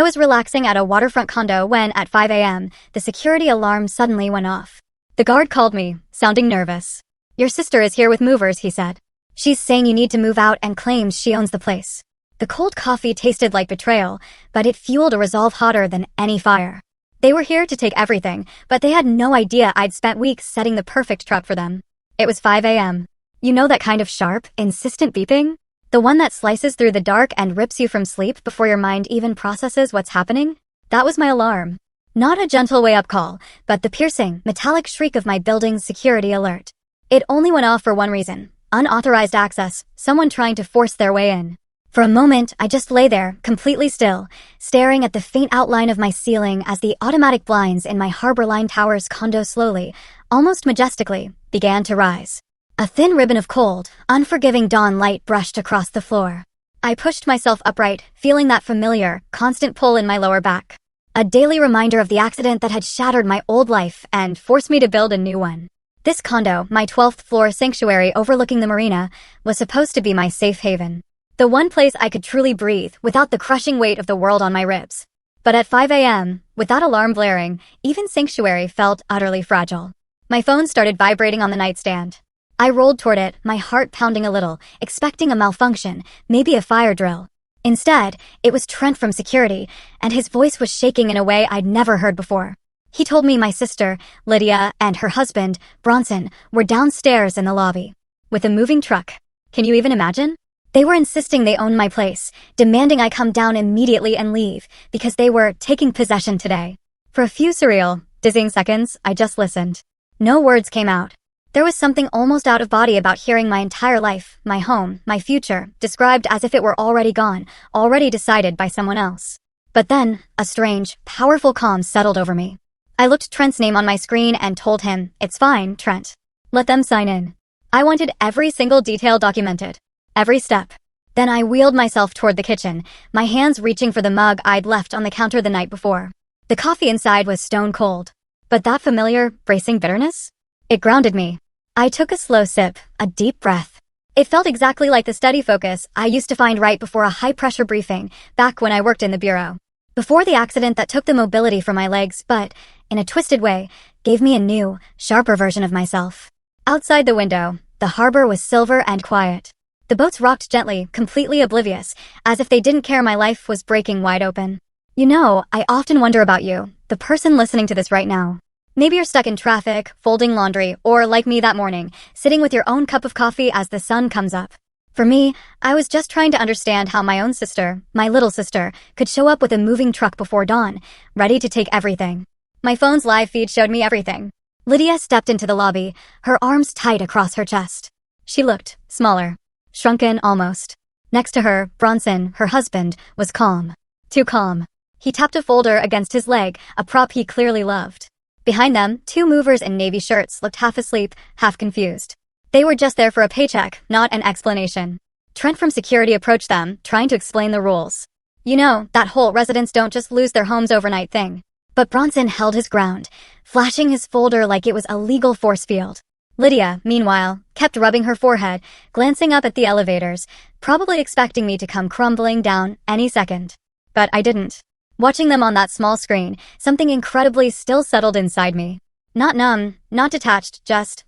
was relaxing at a waterfront condo when, at 5 a.m., the security alarm suddenly went off. The guard called me, sounding nervous. "Your sister is here with movers," he said. "She's saying you need to move out and claims she owns the place." The cold coffee tasted like betrayal, but it fueled a resolve hotter than any fire. They were here to take everything, but they had no idea I'd spent weeks setting the perfect trap for them. It was 5 a.m. You know that kind of sharp, insistent beeping? The one that slices through the dark and rips you from sleep before your mind even processes what's happening? That was my alarm. Not a gentle wake-up call, but the piercing, metallic shriek of my building's security alert. It only went off for one reason: unauthorized access, someone trying to force their way in. For a moment, I just lay there, completely still, staring at the faint outline of my ceiling as the automatic blinds in my Harbor Line Towers condo slowly, almost majestically, began to rise. A thin ribbon of cold, unforgiving dawn light brushed across the floor. I pushed myself upright, feeling that familiar, constant pull in my lower back. A daily reminder of the accident that had shattered my old life and forced me to build a new one. This condo, my 12th floor sanctuary overlooking the marina, was supposed to be my safe haven. The one place I could truly breathe without the crushing weight of the world on my ribs. But at 5 a.m., with that alarm blaring, even sanctuary felt utterly fragile. My phone started vibrating on the nightstand. I rolled toward it, my heart pounding a little, expecting a malfunction, maybe a fire drill. Instead, it was Trent from security, and his voice was shaking in a way I'd never heard before. He told me my sister, Lydia, and her husband, Bronson, were downstairs in the lobby with a moving truck. Can you even imagine? They were insisting they owned my place, demanding I come down immediately and leave, because they were taking possession today. For a few surreal, dizzying seconds, I just listened. No words came out. There was something almost out of body about hearing my entire life, my home, my future, described as if it were already gone, already decided by someone else. But then, a strange, powerful calm settled over me. I looked Trent's name on my screen and told him, "It's fine, Trent. Let them sign in." I wanted every single detail documented. Every step. Then I wheeled myself toward the kitchen, my hands reaching for the mug I'd left on the counter the night before. The coffee inside was stone cold. But that familiar, bracing bitterness? It grounded me. I took a slow sip, a deep breath. It felt exactly like the steady focus I used to find right before a high-pressure briefing, back when I worked in the bureau. Before the accident that took the mobility from my legs but, in a twisted way, gave me a new, sharper version of myself. Outside the window, the harbor was silver and quiet. The boats rocked gently, completely oblivious, as if they didn't care my life was breaking wide open. You know, I often wonder about you, the person listening to this right now. Maybe you're stuck in traffic, folding laundry, or like me that morning, sitting with your own cup of coffee as the sun comes up. For me, I was just trying to understand how my own sister, my little sister, could show up with a moving truck before dawn, ready to take everything. My phone's live feed showed me everything. Lydia stepped into the lobby, her arms tight across her chest. She looked smaller. Shrunken almost. Next to her, Bronson, her husband, was calm. Too calm. He tapped a folder against his leg, a prop he clearly loved. Behind them, two movers in navy shirts looked half asleep, half confused. They were just there for a paycheck, not an explanation. Trent from security approached them, trying to explain the rules. You know, that whole residents don't just lose their homes overnight thing. But Bronson held his ground, flashing his folder like it was a legal force field. Lydia, meanwhile, kept rubbing her forehead, glancing up at the elevators, probably expecting me to come crumbling down any second. But I didn't. Watching them on that small screen, something incredibly still settled inside me. Not numb, not detached, just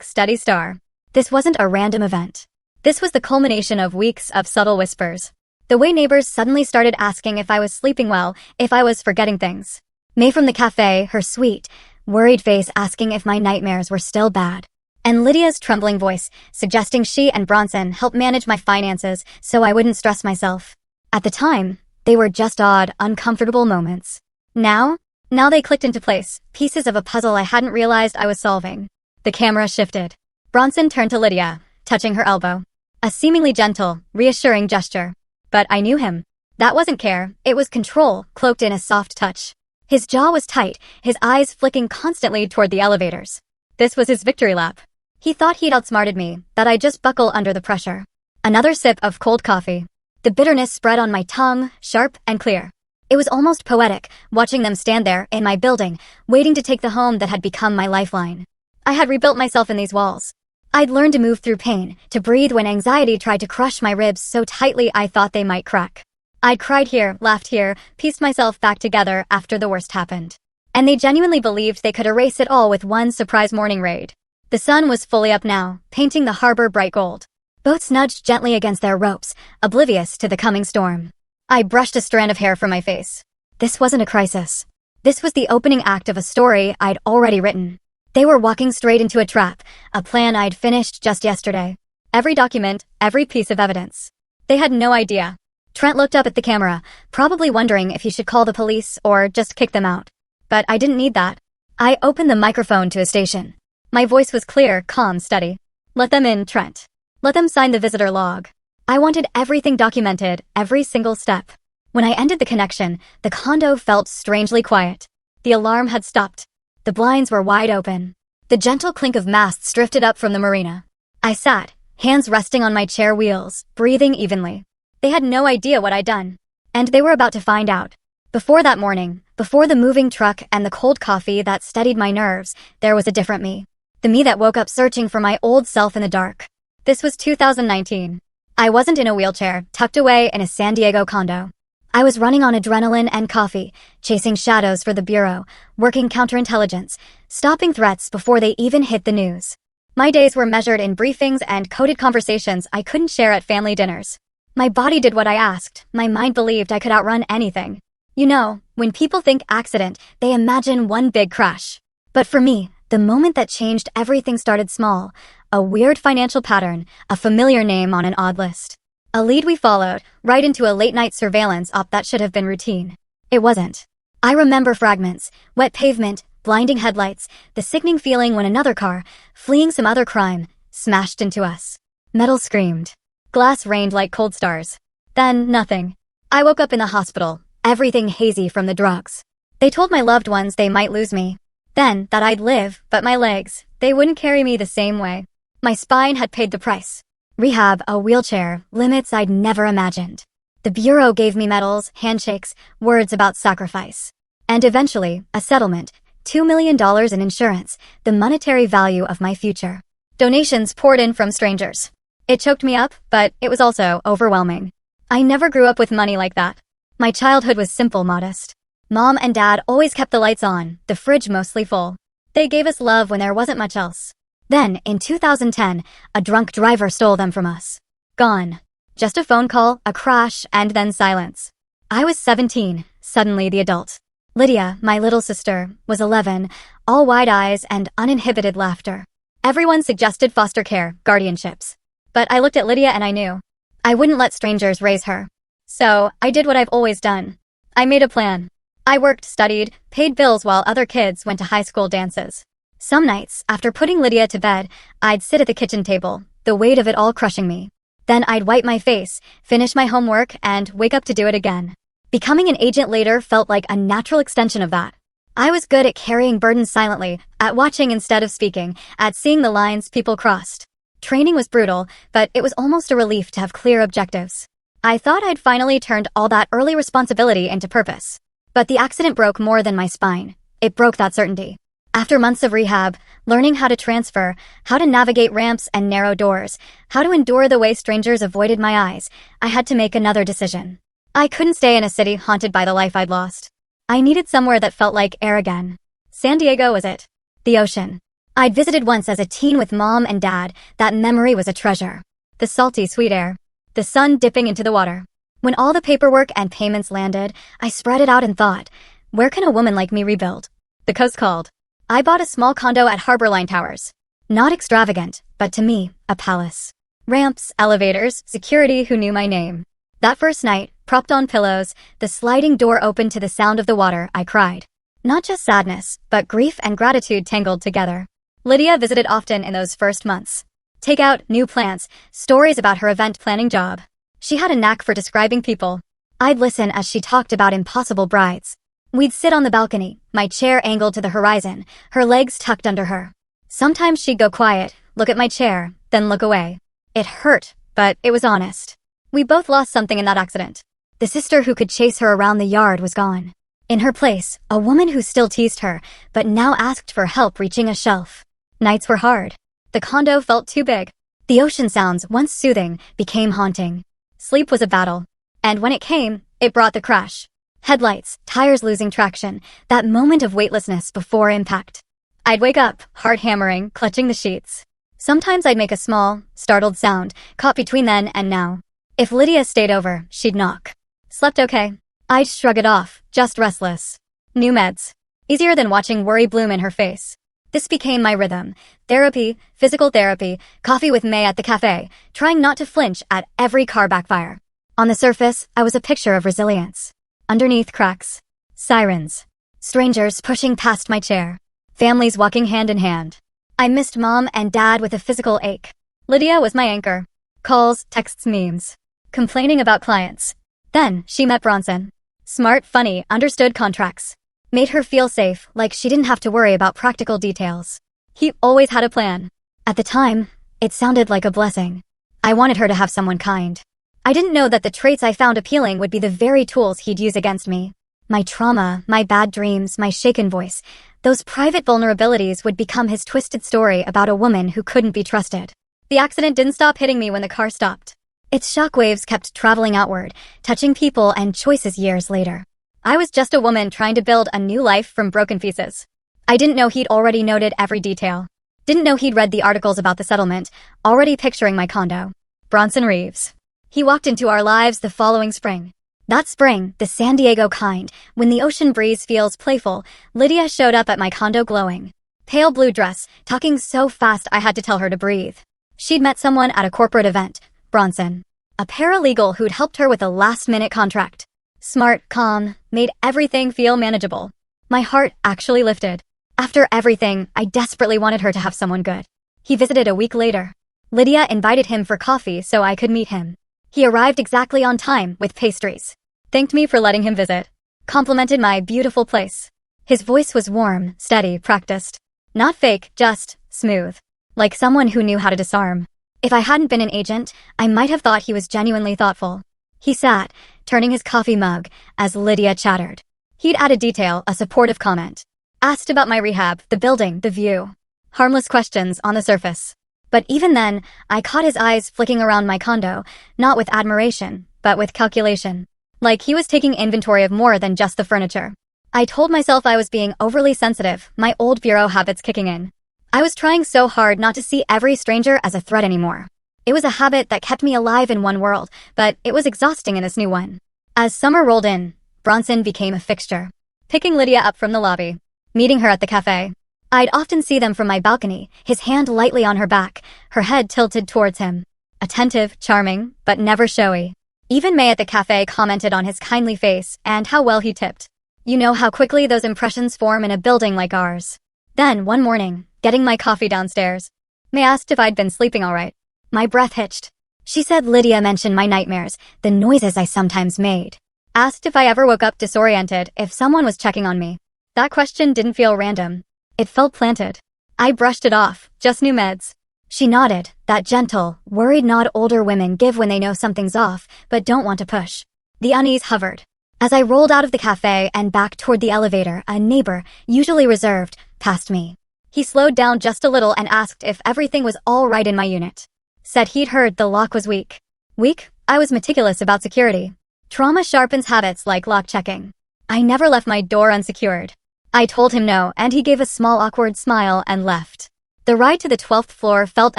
steady star. This wasn't a random event. This was the culmination of weeks of subtle whispers. The way neighbors suddenly started asking if I was sleeping well, if I was forgetting things. May from the cafe, her sweet, worried face asking if my nightmares were still bad. And Lydia's trembling voice, suggesting she and Bronson help manage my finances so I wouldn't stress myself. At the time, they were just odd, uncomfortable moments. Now they clicked into place, pieces of a puzzle I hadn't realized I was solving. The camera shifted. Bronson turned to Lydia, touching her elbow. A seemingly gentle, reassuring gesture. But I knew him. That wasn't care, it was control, cloaked in a soft touch. His jaw was tight, his eyes flicking constantly toward the elevators. This was his victory lap. He thought he'd outsmarted me, that I'd just buckle under the pressure. Another sip of cold coffee. The bitterness spread on my tongue, sharp and clear. It was almost poetic, watching them stand there, in my building, waiting to take the home that had become my lifeline. I had rebuilt myself in these walls. I'd learned to move through pain, to breathe when anxiety tried to crush my ribs so tightly I thought they might crack. I'd cried here, laughed here, pieced myself back together after the worst happened. And they genuinely believed they could erase it all with one surprise morning raid. The sun was fully up now, painting the harbor bright gold. Boats nudged gently against their ropes, oblivious to the coming storm. I brushed a strand of hair from my face. This wasn't a crisis. This was the opening act of a story I'd already written. They were walking straight into a trap, a plan I'd finished just yesterday. Every document, every piece of evidence. They had no idea. Trent looked up at the camera, probably wondering if he should call the police or just kick them out. But I didn't need that. I opened the microphone to a station. My voice was clear, calm, steady. Let them in, Trent. Let them sign the visitor log. I wanted everything documented, every single step. When I ended the connection, the condo felt strangely quiet. The alarm had stopped. The blinds were wide open. The gentle clink of masts drifted up from the marina. I sat, hands resting on my chair wheels, breathing evenly. They had no idea what I'd done. And they were about to find out. Before that morning, before the moving truck and the cold coffee that steadied my nerves, there was a different me. The me that woke up searching for my old self in the dark. This was 2019. I wasn't in a wheelchair, tucked away in a San Diego condo. I was running on adrenaline and coffee, chasing shadows for the bureau, working counterintelligence, stopping threats before they even hit the news. My days were measured in briefings and coded conversations I couldn't share at family dinners. My body did what I asked. My mind believed I could outrun anything. You know, when people think accident, they imagine one big crash. But for me, the moment that changed everything started small. A weird financial pattern, a familiar name on an odd list. A lead we followed, right into a late-night surveillance op that should have been routine. It wasn't. I remember fragments, wet pavement, blinding headlights, the sickening feeling when another car, fleeing some other crime, smashed into us. Metal screamed. Glass rained like cold stars. Then, nothing. I woke up in the hospital, everything hazy from the drugs. They told my loved ones they might lose me. Then, that I'd live, but my legs, they wouldn't carry me the same way. My spine had paid the price. Rehab, a wheelchair, limits I'd never imagined. The bureau gave me medals, handshakes, words about sacrifice. And eventually, a settlement, $2 million in insurance, the monetary value of my future. Donations poured in from strangers. It choked me up, but it was also overwhelming. I never grew up with money like that. My childhood was simple, modest. Mom and Dad always kept the lights on, the fridge mostly full. They gave us love when there wasn't much else. Then, in 2010, a drunk driver stole them from us. Gone. Just a phone call, a crash, and then silence. I was 17, suddenly the adult. Lydia, my little sister, was 11, all wide eyes and uninhibited laughter. Everyone suggested foster care, guardianships. But I looked at Lydia and I knew. I wouldn't let strangers raise her. So, I did what I've always done. I made a plan. I worked, studied, paid bills while other kids went to high school dances. Some nights, after putting Lydia to bed, I'd sit at the kitchen table, the weight of it all crushing me. Then I'd wipe my face, finish my homework, and wake up to do it again. Becoming an agent later felt like a natural extension of that. I was good at carrying burdens silently, at watching instead of speaking, at seeing the lines people crossed. Training was brutal, but it was almost a relief to have clear objectives. I thought I'd finally turned all that early responsibility into purpose. But the accident broke more than my spine. It broke that certainty. After months of rehab, learning how to transfer, how to navigate ramps and narrow doors, how to endure the way strangers avoided my eyes, I had to make another decision. I couldn't stay in a city haunted by the life I'd lost. I needed somewhere that felt like air again. San Diego was it. The ocean. I'd visited once as a teen with Mom and Dad. That memory was a treasure. The salty, sweet air. The sun dipping into the water. When all the paperwork and payments landed, I spread it out and thought, where can a woman like me rebuild? The coast called. I bought a small condo at Harborline Towers. Not extravagant, but to me, a palace. Ramps, elevators, security who knew my name. That first night, propped on pillows, the sliding door opened to the sound of the water, I cried. Not just sadness, but grief and gratitude tangled together. Lydia visited often in those first months. Takeout, new plants, stories about her event planning job. She had a knack for describing people. I'd listen as she talked about impossible brides. We'd sit on the balcony, my chair angled to the horizon, her legs tucked under her. Sometimes she'd go quiet, look at my chair, then look away. It hurt, but it was honest. We both lost something in that accident. The sister who could chase her around the yard was gone. In her place, a woman who still teased her, but now asked for help reaching a shelf. Nights were hard. The condo felt too big. The ocean sounds, once soothing, became haunting. Sleep was a battle. And when it came, it brought the crash. Headlights, tires losing traction, that moment of weightlessness before impact. I'd wake up, heart hammering, clutching the sheets. Sometimes I'd make a small, startled sound, caught between then and now. If Lydia stayed over, she'd knock. Slept okay? I'd shrug it off, just restless. New meds. Easier than watching worry bloom in her face. This became my rhythm. Therapy, physical therapy, coffee with May at the cafe, trying not to flinch at every car backfire. On the surface, I was a picture of resilience. Underneath, cracks. Sirens. Strangers pushing past my chair. Families walking hand in hand. I missed Mom and Dad with a physical ache. Lydia was my anchor. Calls, texts, memes. Complaining about clients. Then, she met Bronson. Smart, funny, understood contracts. Made her feel safe, like she didn't have to worry about practical details. He always had a plan. At the time, it sounded like a blessing. I wanted her to have someone kind. I didn't know that the traits I found appealing would be the very tools he'd use against me. My trauma, my bad dreams, my shaken voice. Those private vulnerabilities would become his twisted story about a woman who couldn't be trusted. The accident didn't stop hitting me when the car stopped. Its shockwaves kept traveling outward, touching people and choices years later. I was just a woman trying to build a new life from broken pieces. I didn't know he'd already noted every detail. Didn't know he'd read the articles about the settlement, already picturing my condo. Bronson Reeves. He walked into our lives the following spring. That spring, the San Diego kind, when the ocean breeze feels playful, Lydia showed up at my condo glowing. Pale blue dress, talking so fast I had to tell her to breathe. She'd met someone at a corporate event, Bronson. A paralegal who'd helped her with a last-minute contract. Smart, calm, made everything feel manageable. My heart actually lifted. After everything, I desperately wanted her to have someone good. He visited a week later. Lydia invited him for coffee so I could meet him. He arrived exactly on time with pastries. Thanked me for letting him visit. Complimented my beautiful place. His voice was warm, steady, practiced. Not fake, just smooth. Like someone who knew how to disarm. If I hadn't been an agent, I might have thought he was genuinely thoughtful. He sat, turning his coffee mug, as Lydia chattered. He'd add a detail, a supportive comment. Asked about my rehab, the building, the view. Harmless questions on the surface. But even then, I caught his eyes flicking around my condo, not with admiration, but with calculation. Like he was taking inventory of more than just the furniture. I told myself I was being overly sensitive, my old bureau habits kicking in. I was trying so hard not to see every stranger as a threat anymore. It was a habit that kept me alive in one world, but it was exhausting in this new one. As summer rolled in, Bronson became a fixture. Picking Lydia up from the lobby. Meeting her at the cafe. I'd often see them from my balcony, his hand lightly on her back, her head tilted towards him. Attentive, charming, but never showy. Even May at the cafe commented on his kindly face and how well he tipped. You know how quickly those impressions form in a building like ours. Then, one morning, getting my coffee downstairs, May asked if I'd been sleeping all right. My breath hitched. She said Lydia mentioned my nightmares, the noises I sometimes made. Asked if I ever woke up disoriented, if someone was checking on me. That question didn't feel random. It felt planted. I brushed it off, just new meds. She nodded, that gentle, worried nod older women give when they know something's off, but don't want to push. The unease hovered. As I rolled out of the cafe and back toward the elevator, a neighbor, usually reserved, passed me. He slowed down just a little and asked if everything was all right in my unit. Said he'd heard the lock was weak. Weak? I was meticulous about security. Trauma sharpens habits like lock checking. I never left my door unsecured. I told him no, and he gave a small awkward smile and left. The ride to the 12th floor felt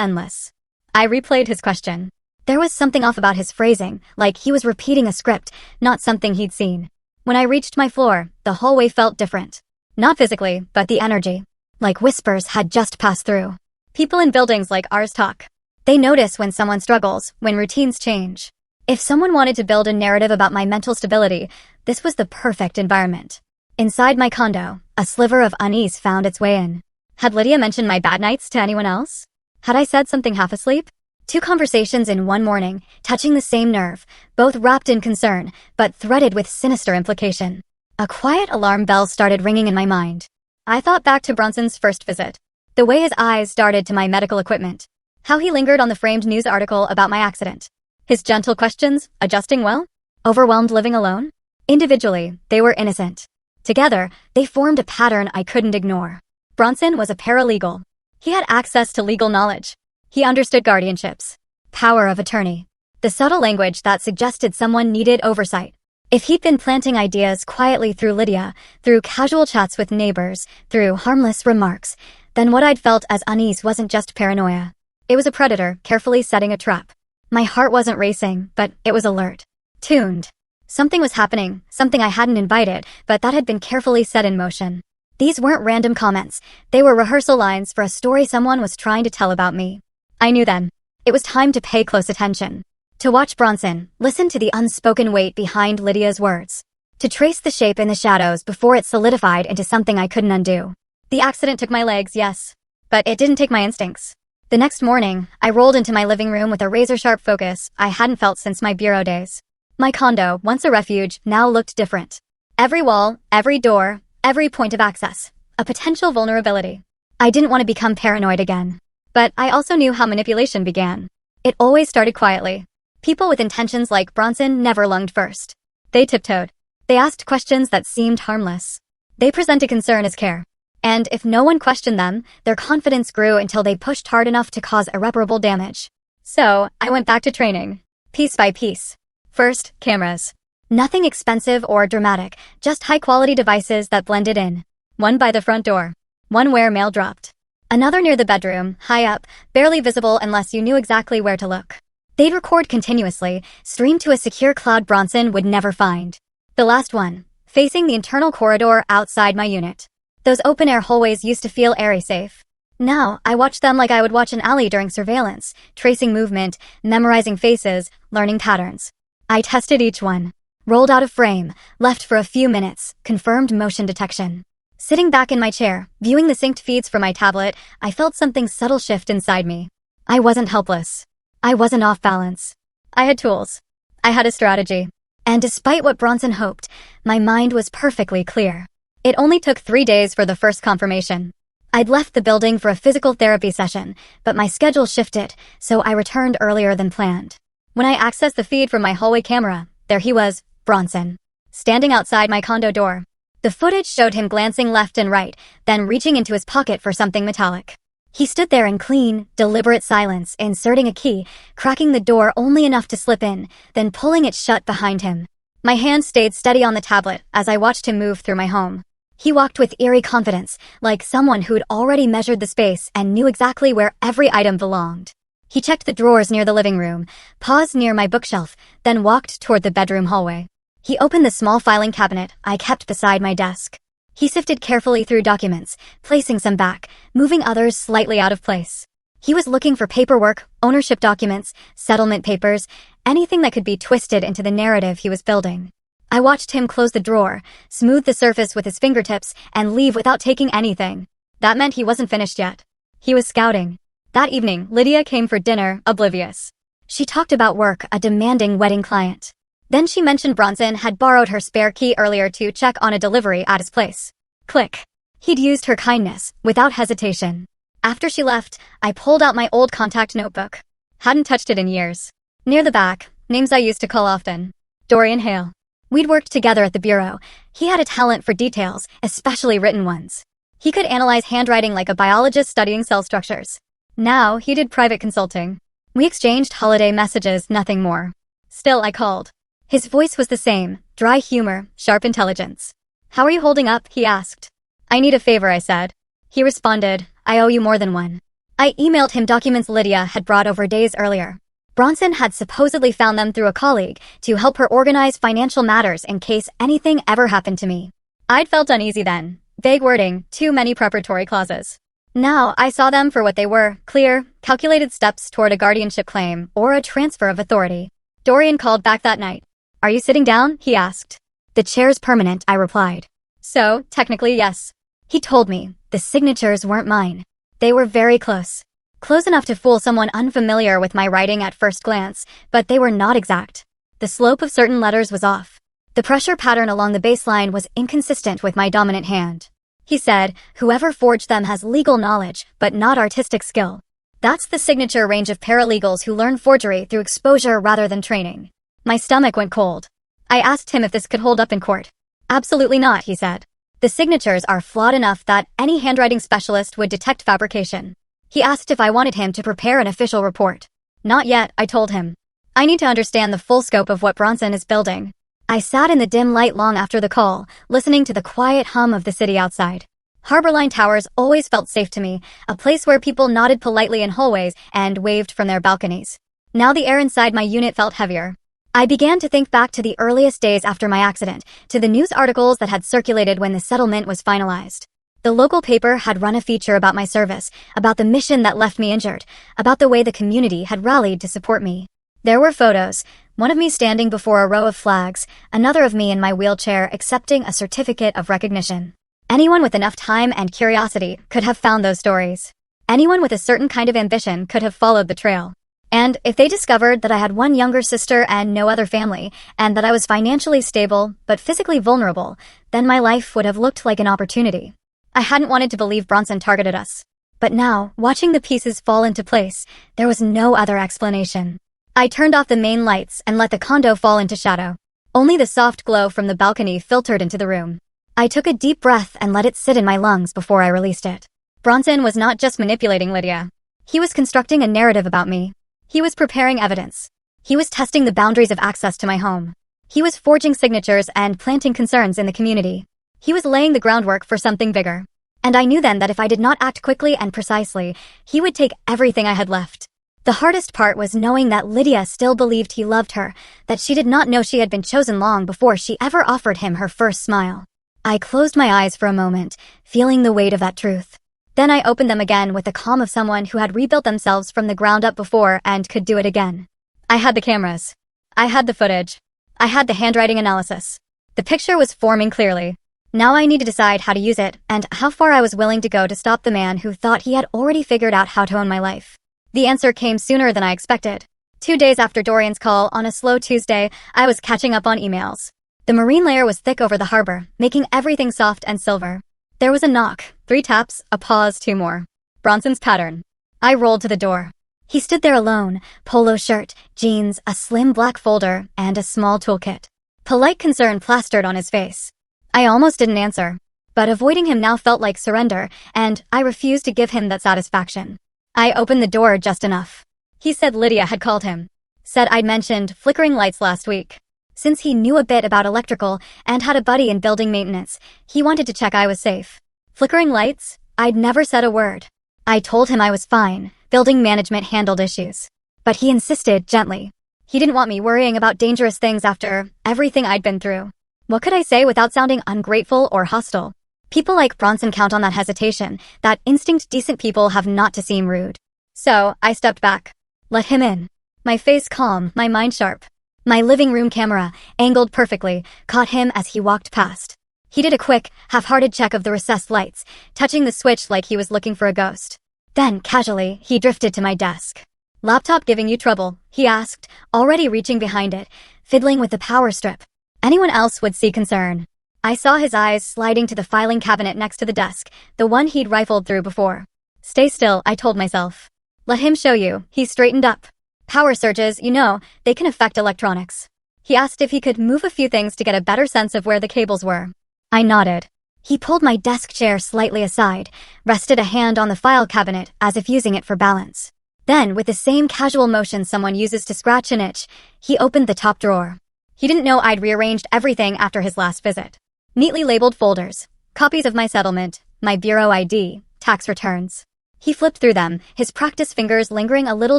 endless. I replayed his question. There was something off about his phrasing, like he was repeating a script, not something he'd seen. When I reached my floor, the hallway felt different. Not physically, but the energy. Like whispers had just passed through. People in buildings like ours talk. They notice when someone struggles, when routines change. If someone wanted to build a narrative about my mental stability, this was the perfect environment. Inside my condo, a sliver of unease found its way in. Had Lydia mentioned my bad nights to anyone else? Had I said something half asleep? 2 conversations in one morning, touching the same nerve, both wrapped in concern, but threaded with sinister implication. A quiet alarm bell started ringing in my mind. I thought back to Bronson's first visit. The way his eyes darted to my medical equipment. How he lingered on the framed news article about my accident. His gentle questions, adjusting well? Overwhelmed living alone? Individually, they were innocent. Together, they formed a pattern I couldn't ignore. Bronson was a paralegal. He had access to legal knowledge. He understood guardianships. Power of attorney. the subtle language that suggested someone needed oversight. If he'd been planting ideas quietly through Lydia, through casual chats with neighbors, through harmless remarks, then what I'd felt as unease wasn't just paranoia. It was a predator carefully setting a trap. My heart wasn't racing, but it was alert. Tuned. Something was happening, something I hadn't invited, but that had been carefully set in motion. These weren't random comments. They were rehearsal lines for a story someone was trying to tell about me. I knew then. It was time to pay close attention. To watch Bronson, listen to the unspoken weight behind Lydia's words. To trace the shape in the shadows before it solidified into something I couldn't undo. The accident took my legs, yes. But it didn't take my instincts. The next morning, I rolled into my living room with a razor-sharp focus I hadn't felt since my bureau days. My condo, once a refuge, now looked different. Every wall, every door, every point of access. A potential vulnerability. I didn't want to become paranoid again. But I also knew how manipulation began. It always started quietly. People with intentions like Bronson never lunged first. They tiptoed. They asked questions that seemed harmless. They presented concern as care. And if no one questioned them, their confidence grew until they pushed hard enough to cause irreparable damage. So, I went back to training. Piece by piece. First, cameras. Nothing expensive or dramatic, just high-quality devices that blended in. One by the front door. One where mail dropped. Another near the bedroom, high up, barely visible unless you knew exactly where to look. They'd record continuously, stream to a secure cloud Bronson would never find. The last one, facing the internal corridor outside my unit. Those open-air hallways used to feel airy safe. Now, I watch them like I would watch an alley during surveillance, tracing movement, memorizing faces, learning patterns. I tested each one. Rolled out of frame, left for a few minutes, confirmed motion detection. Sitting back in my chair, viewing the synced feeds from my tablet, I felt something subtle shift inside me. I wasn't helpless. I wasn't off balance. I had tools. I had a strategy. And despite what Bronson hoped, my mind was perfectly clear. It only took 3 days for the first confirmation. I'd left the building for a physical therapy session, but my schedule shifted, so I returned earlier than planned. When I accessed the feed from my hallway camera, there he was, Bronson, standing outside my condo door. The footage showed him glancing left and right, then reaching into his pocket for something metallic. He stood there in clean, deliberate silence, inserting a key, cracking the door only enough to slip in, then pulling it shut behind him. My hand stayed steady on the tablet as I watched him move through my home. He walked with eerie confidence, like someone who'd already measured the space and knew exactly where every item belonged. He checked the drawers near the living room, paused near my bookshelf, then walked toward the bedroom hallway. He opened the small filing cabinet I kept beside my desk. He sifted carefully through documents, placing some back, moving others slightly out of place. He was looking for paperwork, ownership documents, settlement papers, anything that could be twisted into the narrative he was building. I watched him close the drawer, smooth the surface with his fingertips, and leave without taking anything. That meant he wasn't finished yet. He was scouting. That evening, Lydia came for dinner, oblivious. She talked about work, a demanding wedding client. Then she mentioned Bronson had borrowed her spare key earlier to check on a delivery at his place. Click. He'd used her kindness, without hesitation. After she left, I pulled out my old contact notebook. Hadn't touched it in years. Near the back, names I used to call often. Dorian Hale. We'd worked together at the bureau. He had a talent for details, especially written ones. He could analyze handwriting like a biologist studying cell structures. Now, he did private consulting. We exchanged holiday messages, nothing more. Still, I called. His voice was the same, dry humor, sharp intelligence. "How are you holding up?" he asked. "I need a favor," I said. He responded, "I owe you more than one." I emailed him documents Lydia had brought over days earlier. Bronson had supposedly found them through a colleague to help her organize financial matters in case anything ever happened to me. I'd felt uneasy then. Vague wording, too many preparatory clauses. Now I saw them for what they were, clear, calculated steps toward a guardianship claim or a transfer of authority. Dorian called back that night. "Are you sitting down?" he asked. "The chair's permanent," I replied. "So, technically, yes." He told me the signatures weren't mine. They were very close. Close enough to fool someone unfamiliar with my writing at first glance, but they were not exact. The slope of certain letters was off. The pressure pattern along the baseline was inconsistent with my dominant hand. He said, "Whoever forged them has legal knowledge, but not artistic skill." That's the signature range of paralegals who learn forgery through exposure rather than training. My stomach went cold. I asked him if this could hold up in court. "Absolutely not," he said. "The signatures are flawed enough that any handwriting specialist would detect fabrication." He asked if I wanted him to prepare an official report. "Not yet," I told him. I need to understand the full scope of what Bronson is building. I sat in the dim light long after the call, listening to the quiet hum of the city outside. Harborline Towers always felt safe to me, a place where people nodded politely in hallways and waved from their balconies. Now the air inside my unit felt heavier. I began to think back to the earliest days after my accident, to the news articles that had circulated when the settlement was finalized. The local paper had run a feature about my service, about the mission that left me injured, about the way the community had rallied to support me. There were photos, one of me standing before a row of flags, another of me in my wheelchair accepting a certificate of recognition. Anyone with enough time and curiosity could have found those stories. Anyone with a certain kind of ambition could have followed the trail. And if they discovered that I had one younger sister and no other family, and that I was financially stable but physically vulnerable, then my life would have looked like an opportunity. I hadn't wanted to believe Bronson targeted us. But now, watching the pieces fall into place, there was no other explanation. I turned off the main lights and let the condo fall into shadow. Only the soft glow from the balcony filtered into the room. I took a deep breath and let it sit in my lungs before I released it. Bronson was not just manipulating Lydia. He was constructing a narrative about me. He was preparing evidence. He was testing the boundaries of access to my home. He was forging signatures and planting concerns in the community. He was laying the groundwork for something bigger. And I knew then that if I did not act quickly and precisely, he would take everything I had left. The hardest part was knowing that Lydia still believed he loved her, that she did not know she had been chosen long before she ever offered him her first smile. I closed my eyes for a moment, feeling the weight of that truth. Then I opened them again with the calm of someone who had rebuilt themselves from the ground up before and could do it again. I had the cameras. I had the footage. I had the handwriting analysis. The picture was forming clearly. Now I need to decide how to use it and how far I was willing to go to stop the man who thought he had already figured out how to own my life. The answer came sooner than I expected. 2 days after Dorian's call on a slow Tuesday, I was catching up on emails. The marine layer was thick over the harbor, making everything soft and silver. There was a knock, 3 taps, a pause, 2 more. Bronson's pattern. I rolled to the door. He stood there alone, polo shirt, jeans, a slim black folder, and a small toolkit. Polite concern plastered on his face. I almost didn't answer. But avoiding him now felt like surrender, and I refused to give him that satisfaction. I opened the door just enough. He said Lydia had called him. Said I'd mentioned flickering lights last week. Since he knew a bit about electrical and had a buddy in building maintenance, he wanted to check I was safe. Flickering lights? I'd never said a word. I told him I was fine, building management handled issues. But he insisted gently. He didn't want me worrying about dangerous things after everything I'd been through. What could I say without sounding ungrateful or hostile? People like Bronson count on that hesitation, that instinct decent people have not to seem rude. So, I stepped back. Let him in. My face calm, my mind sharp. My living room camera, angled perfectly, caught him as he walked past. He did a quick, half-hearted check of the recessed lights, touching the switch like he was looking for a ghost. Then, casually, he drifted to my desk. "Laptop giving you trouble?" he asked, already reaching behind it, fiddling with the power strip. Anyone else would see concern. I saw his eyes sliding to the filing cabinet next to the desk, the one he'd rifled through before. "Stay still," I told myself. "Let him show you." He straightened up. "Power surges, you know, they can affect electronics." He asked if he could move a few things to get a better sense of where the cables were. I nodded. He pulled my desk chair slightly aside, rested a hand on the file cabinet as if using it for balance. Then, with the same casual motion someone uses to scratch an itch, he opened the top drawer. He didn't know I'd rearranged everything after his last visit. Neatly labeled folders, copies of my settlement, my bureau ID, tax returns. He flipped through them, his practiced fingers lingering a little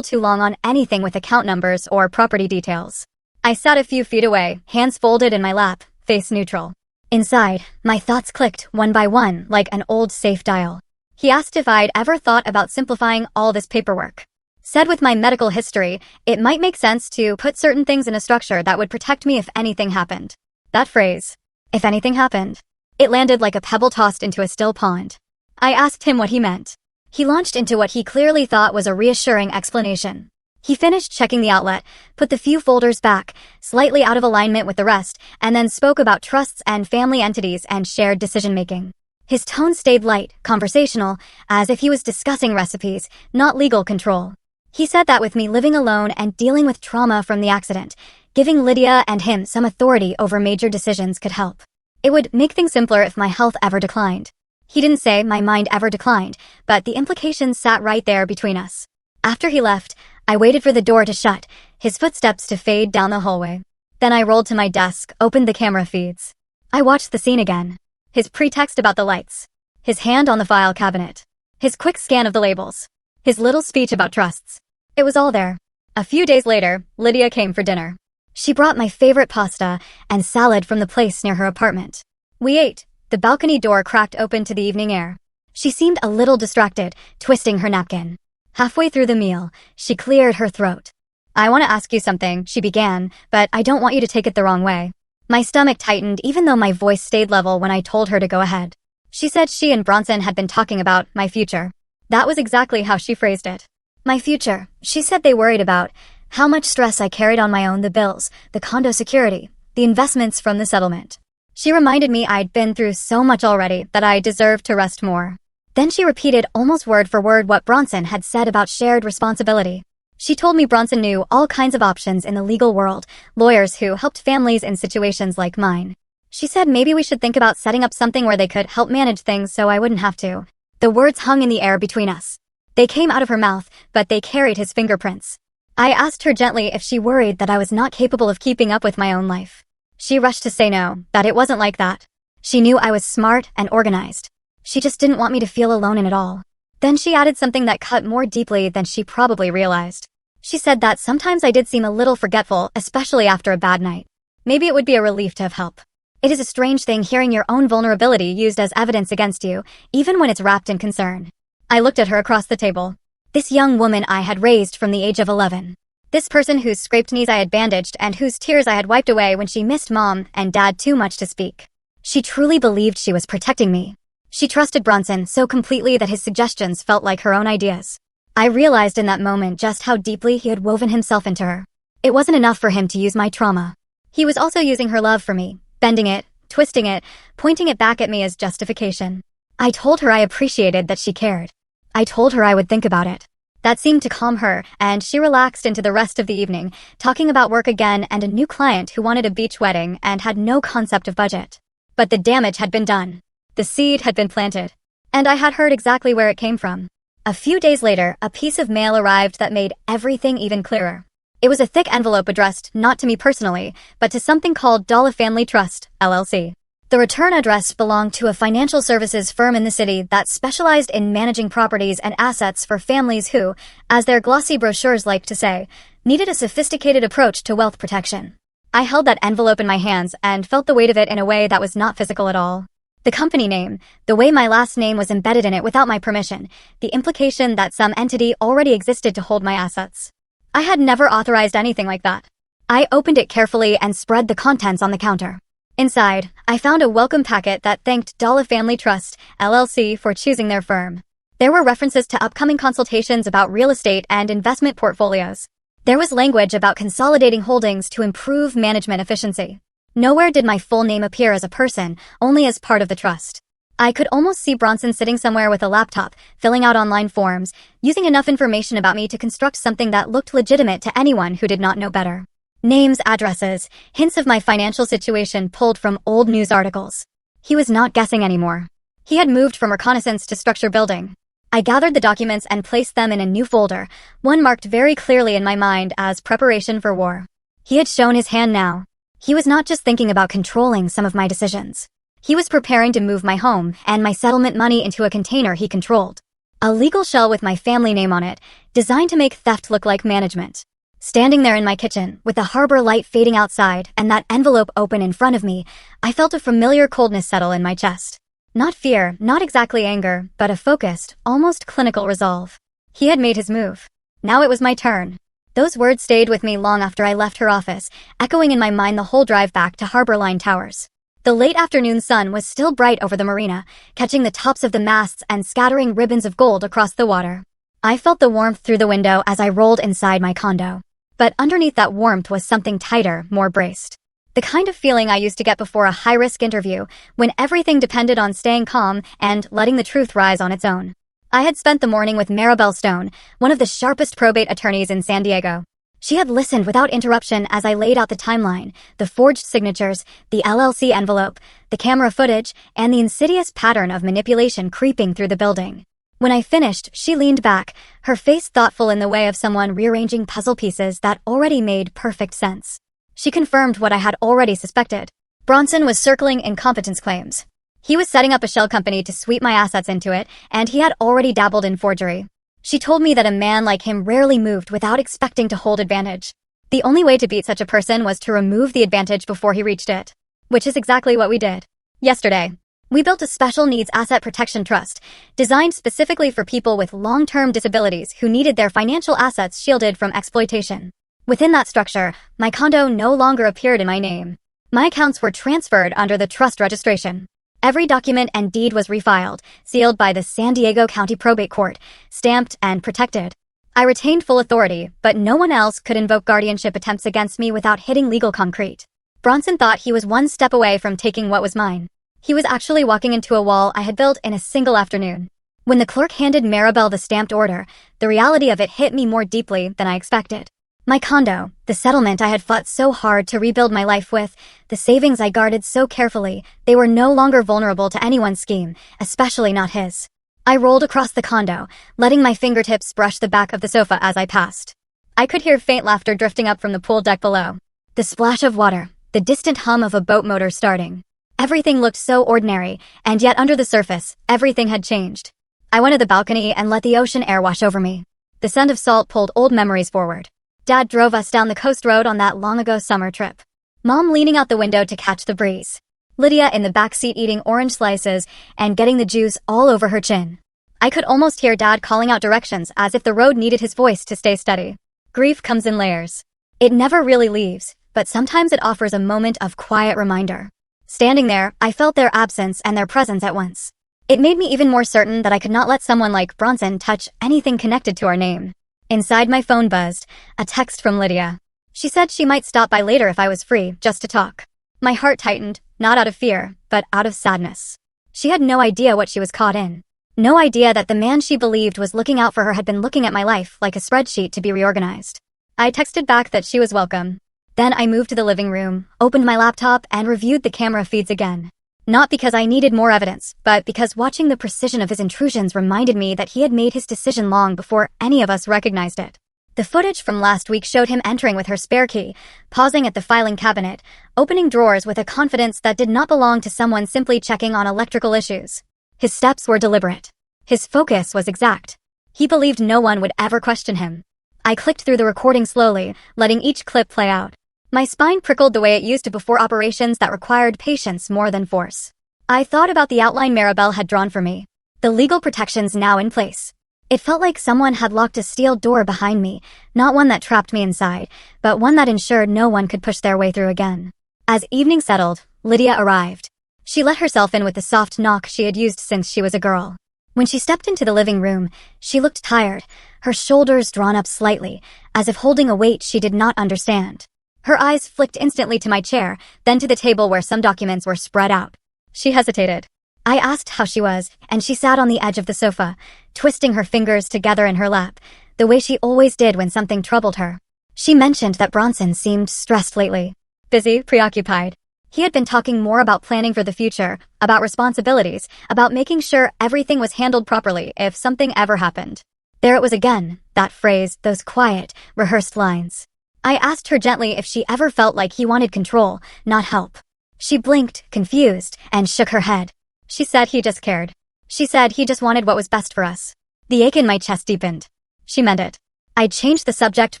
too long on anything with account numbers or property details. I sat a few feet away, hands folded in my lap, face neutral. Inside, my thoughts clicked one by one like an old safe dial. He asked if I'd ever thought about simplifying all this paperwork. Said with my medical history, it might make sense to put certain things in a structure that would protect me if anything happened. That phrase, if anything happened, it landed like a pebble tossed into a still pond. I asked him what he meant. He launched into what he clearly thought was a reassuring explanation. He finished checking the outlet, put the few folders back, slightly out of alignment with the rest, and then spoke about trusts and family entities and shared decision-making. His tone stayed light, conversational, as if he was discussing recipes, not legal control. He said that with me living alone and dealing with trauma from the accident, giving Lydia and him some authority over major decisions could help. It would make things simpler if my health ever declined. He didn't say my mind ever declined, but the implications sat right there between us. After he left, I waited for the door to shut, his footsteps to fade down the hallway. Then I rolled to my desk, opened the camera feeds. I watched the scene again. His pretext about the lights. His hand on the file cabinet. His quick scan of the labels. His little speech about trusts. It was all there. A few days later, Lydia came for dinner. She brought my favorite pasta and salad from the place near her apartment. We ate. The balcony door cracked open to the evening air. She seemed a little distracted, twisting her napkin. Halfway through the meal, she cleared her throat. "I want to ask you something," she began, "but I don't want you to take it the wrong way." My stomach tightened even though my voice stayed level when I told her to go ahead. She said she and Bronson had been talking about my future. That was exactly how she phrased it. My future. She said they worried about how much stress I carried on my own, the bills, the condo security, the investments from the settlement. She reminded me I'd been through so much already that I deserved to rest more. Then she repeated almost word for word what Bronson had said about shared responsibility. She told me Bronson knew all kinds of options in the legal world, lawyers who helped families in situations like mine. She said maybe we should think about setting up something where they could help manage things so I wouldn't have to. The words hung in the air between us. They came out of her mouth, but they carried his fingerprints. I asked her gently if she worried that I was not capable of keeping up with my own life. She rushed to say no, that it wasn't like that. She knew I was smart and organized. She just didn't want me to feel alone in it all. Then she added something that cut more deeply than she probably realized. She said that sometimes I did seem a little forgetful, especially after a bad night. Maybe it would be a relief to have help. It is a strange thing hearing your own vulnerability used as evidence against you, even when it's wrapped in concern. I looked at her across the table. This young woman I had raised from the age of 11. This person whose scraped knees I had bandaged and whose tears I had wiped away when she missed mom and dad too much to speak. She truly believed she was protecting me. She trusted Bronson so completely that his suggestions felt like her own ideas. I realized in that moment just how deeply he had woven himself into her. It wasn't enough for him to use my trauma. He was also using her love for me, bending it, twisting it, pointing it back at me as justification. I told her I appreciated that she cared. I told her I would think about it. That seemed to calm her, and she relaxed into the rest of the evening, talking about work again and a new client who wanted a beach wedding and had no concept of budget. But the damage had been done. The seed had been planted. And I had heard exactly where it came from. A few days later, a piece of mail arrived that made everything even clearer. It was a thick envelope addressed not to me personally, but to something called Dollar Family Trust, LLC. The return address belonged to a financial services firm in the city that specialized in managing properties and assets for families who, as their glossy brochures liked to say, needed a sophisticated approach to wealth protection. I held that envelope in my hands and felt the weight of it in a way that was not physical at all. The company name, the way my last name was embedded in it without my permission, the implication that some entity already existed to hold my assets. I had never authorized anything like that. I opened it carefully and spread the contents on the counter. Inside, I found a welcome packet that thanked Dollar Family Trust, LLC, for choosing their firm. There were references to upcoming consultations about real estate and investment portfolios. There was language about consolidating holdings to improve management efficiency. Nowhere did my full name appear as a person, only as part of the trust. I could almost see Bronson sitting somewhere with a laptop, filling out online forms, using enough information about me to construct something that looked legitimate to anyone who did not know better. Names, addresses, hints of my financial situation pulled from old news articles. He was not guessing anymore. He had moved from reconnaissance to structure building. I gathered the documents and placed them in a new folder, one marked very clearly in my mind as preparation for war. He had shown his hand now. He was not just thinking about controlling some of my decisions. He was preparing to move my home and my settlement money into a container he controlled. A legal shell with my family name on it, designed to make theft look like management. Standing there in my kitchen, with the harbor light fading outside and that envelope open in front of me, I felt a familiar coldness settle in my chest. Not fear, not exactly anger, but a focused, almost clinical resolve. He had made his move. Now it was my turn. Those words stayed with me long after I left her office, echoing in my mind the whole drive back to Harbor Line Towers. The late afternoon sun was still bright over the marina, catching the tops of the masts and scattering ribbons of gold across the water. I felt the warmth through the window as I rolled inside my condo. But underneath that warmth was something tighter, more braced. The kind of feeling I used to get before a high-risk interview, when everything depended on staying calm and letting the truth rise on its own. I had spent the morning with Maribel Stone, one of the sharpest probate attorneys in San Diego. She had listened without interruption as I laid out the timeline, the forged signatures, the LLC envelope, the camera footage, and the insidious pattern of manipulation creeping through the building. When I finished, she leaned back, her face thoughtful in the way of someone rearranging puzzle pieces that already made perfect sense. She confirmed what I had already suspected. Bronson was circling incompetence claims. He was setting up a shell company to sweep my assets into it, and he had already dabbled in forgery. She told me that a man like him rarely moved without expecting to hold advantage. The only way to beat such a person was to remove the advantage before he reached it. Which is exactly what we did. Yesterday, we built a special needs asset protection trust, designed specifically for people with long-term disabilities who needed their financial assets shielded from exploitation. Within that structure, my condo no longer appeared in my name. My accounts were transferred under the trust registration. Every document and deed was refiled, sealed by the San Diego County Probate Court, stamped and protected. I retained full authority, but no one else could invoke guardianship attempts against me without hitting legal concrete. Bronson thought he was one step away from taking what was mine. He was actually walking into a wall I had built in a single afternoon. When the clerk handed Maribel the stamped order, the reality of it hit me more deeply than I expected. My condo, the settlement I had fought so hard to rebuild my life with, the savings I guarded so carefully, they were no longer vulnerable to anyone's scheme, especially not his. I rolled across the condo, letting my fingertips brush the back of the sofa as I passed. I could hear faint laughter drifting up from the pool deck below. The splash of water, the distant hum of a boat motor starting. Everything looked so ordinary, and yet under the surface, everything had changed. I went to the balcony and let the ocean air wash over me. The scent of salt pulled old memories forward. Dad drove us down the coast road on that long-ago summer trip. Mom leaning out the window to catch the breeze. Lydia in the back seat eating orange slices and getting the juice all over her chin. I could almost hear Dad calling out directions as if the road needed his voice to stay steady. Grief comes in layers. It never really leaves, but sometimes it offers a moment of quiet reminder. Standing there, I felt their absence and their presence at once. It made me even more certain that I could not let someone like Bronson touch anything connected to our name. Inside my phone buzzed, a text from Lydia. She said she might stop by later if I was free, just to talk. My heart tightened, not out of fear, but out of sadness. She had no idea what she was caught in. No idea that the man she believed was looking out for her had been looking at my life like a spreadsheet to be reorganized. I texted back that she was welcome. Then I moved to the living room, opened my laptop, and reviewed the camera feeds again. Not because I needed more evidence, but because watching the precision of his intrusions reminded me that he had made his decision long before any of us recognized it. The footage from last week showed him entering with her spare key, pausing at the filing cabinet, opening drawers with a confidence that did not belong to someone simply checking on electrical issues. His steps were deliberate. His focus was exact. He believed no one would ever question him. I clicked through the recording slowly, letting each clip play out. My spine prickled the way it used to before operations that required patience more than force. I thought about the outline Maribel had drawn for me. The legal protections now in place. It felt like someone had locked a steel door behind me, not one that trapped me inside, but one that ensured no one could push their way through again. As evening settled, Lydia arrived. She let herself in with the soft knock she had used since she was a girl. When she stepped into the living room, she looked tired, her shoulders drawn up slightly, as if holding a weight she did not understand. Her eyes flicked instantly to my chair, then to the table where some documents were spread out. She hesitated. I asked how she was, and she sat on the edge of the sofa, twisting her fingers together in her lap, the way she always did when something troubled her. She mentioned that Bronson seemed stressed lately. Busy, preoccupied. He had been talking more about planning for the future, about responsibilities, about making sure everything was handled properly if something ever happened. There it was again, that phrase, those quiet, rehearsed lines. I asked her gently if she ever felt like he wanted control, not help. She blinked, confused, and shook her head. She said he just cared. She said he just wanted what was best for us. The ache in my chest deepened. She meant it. I'd changed the subject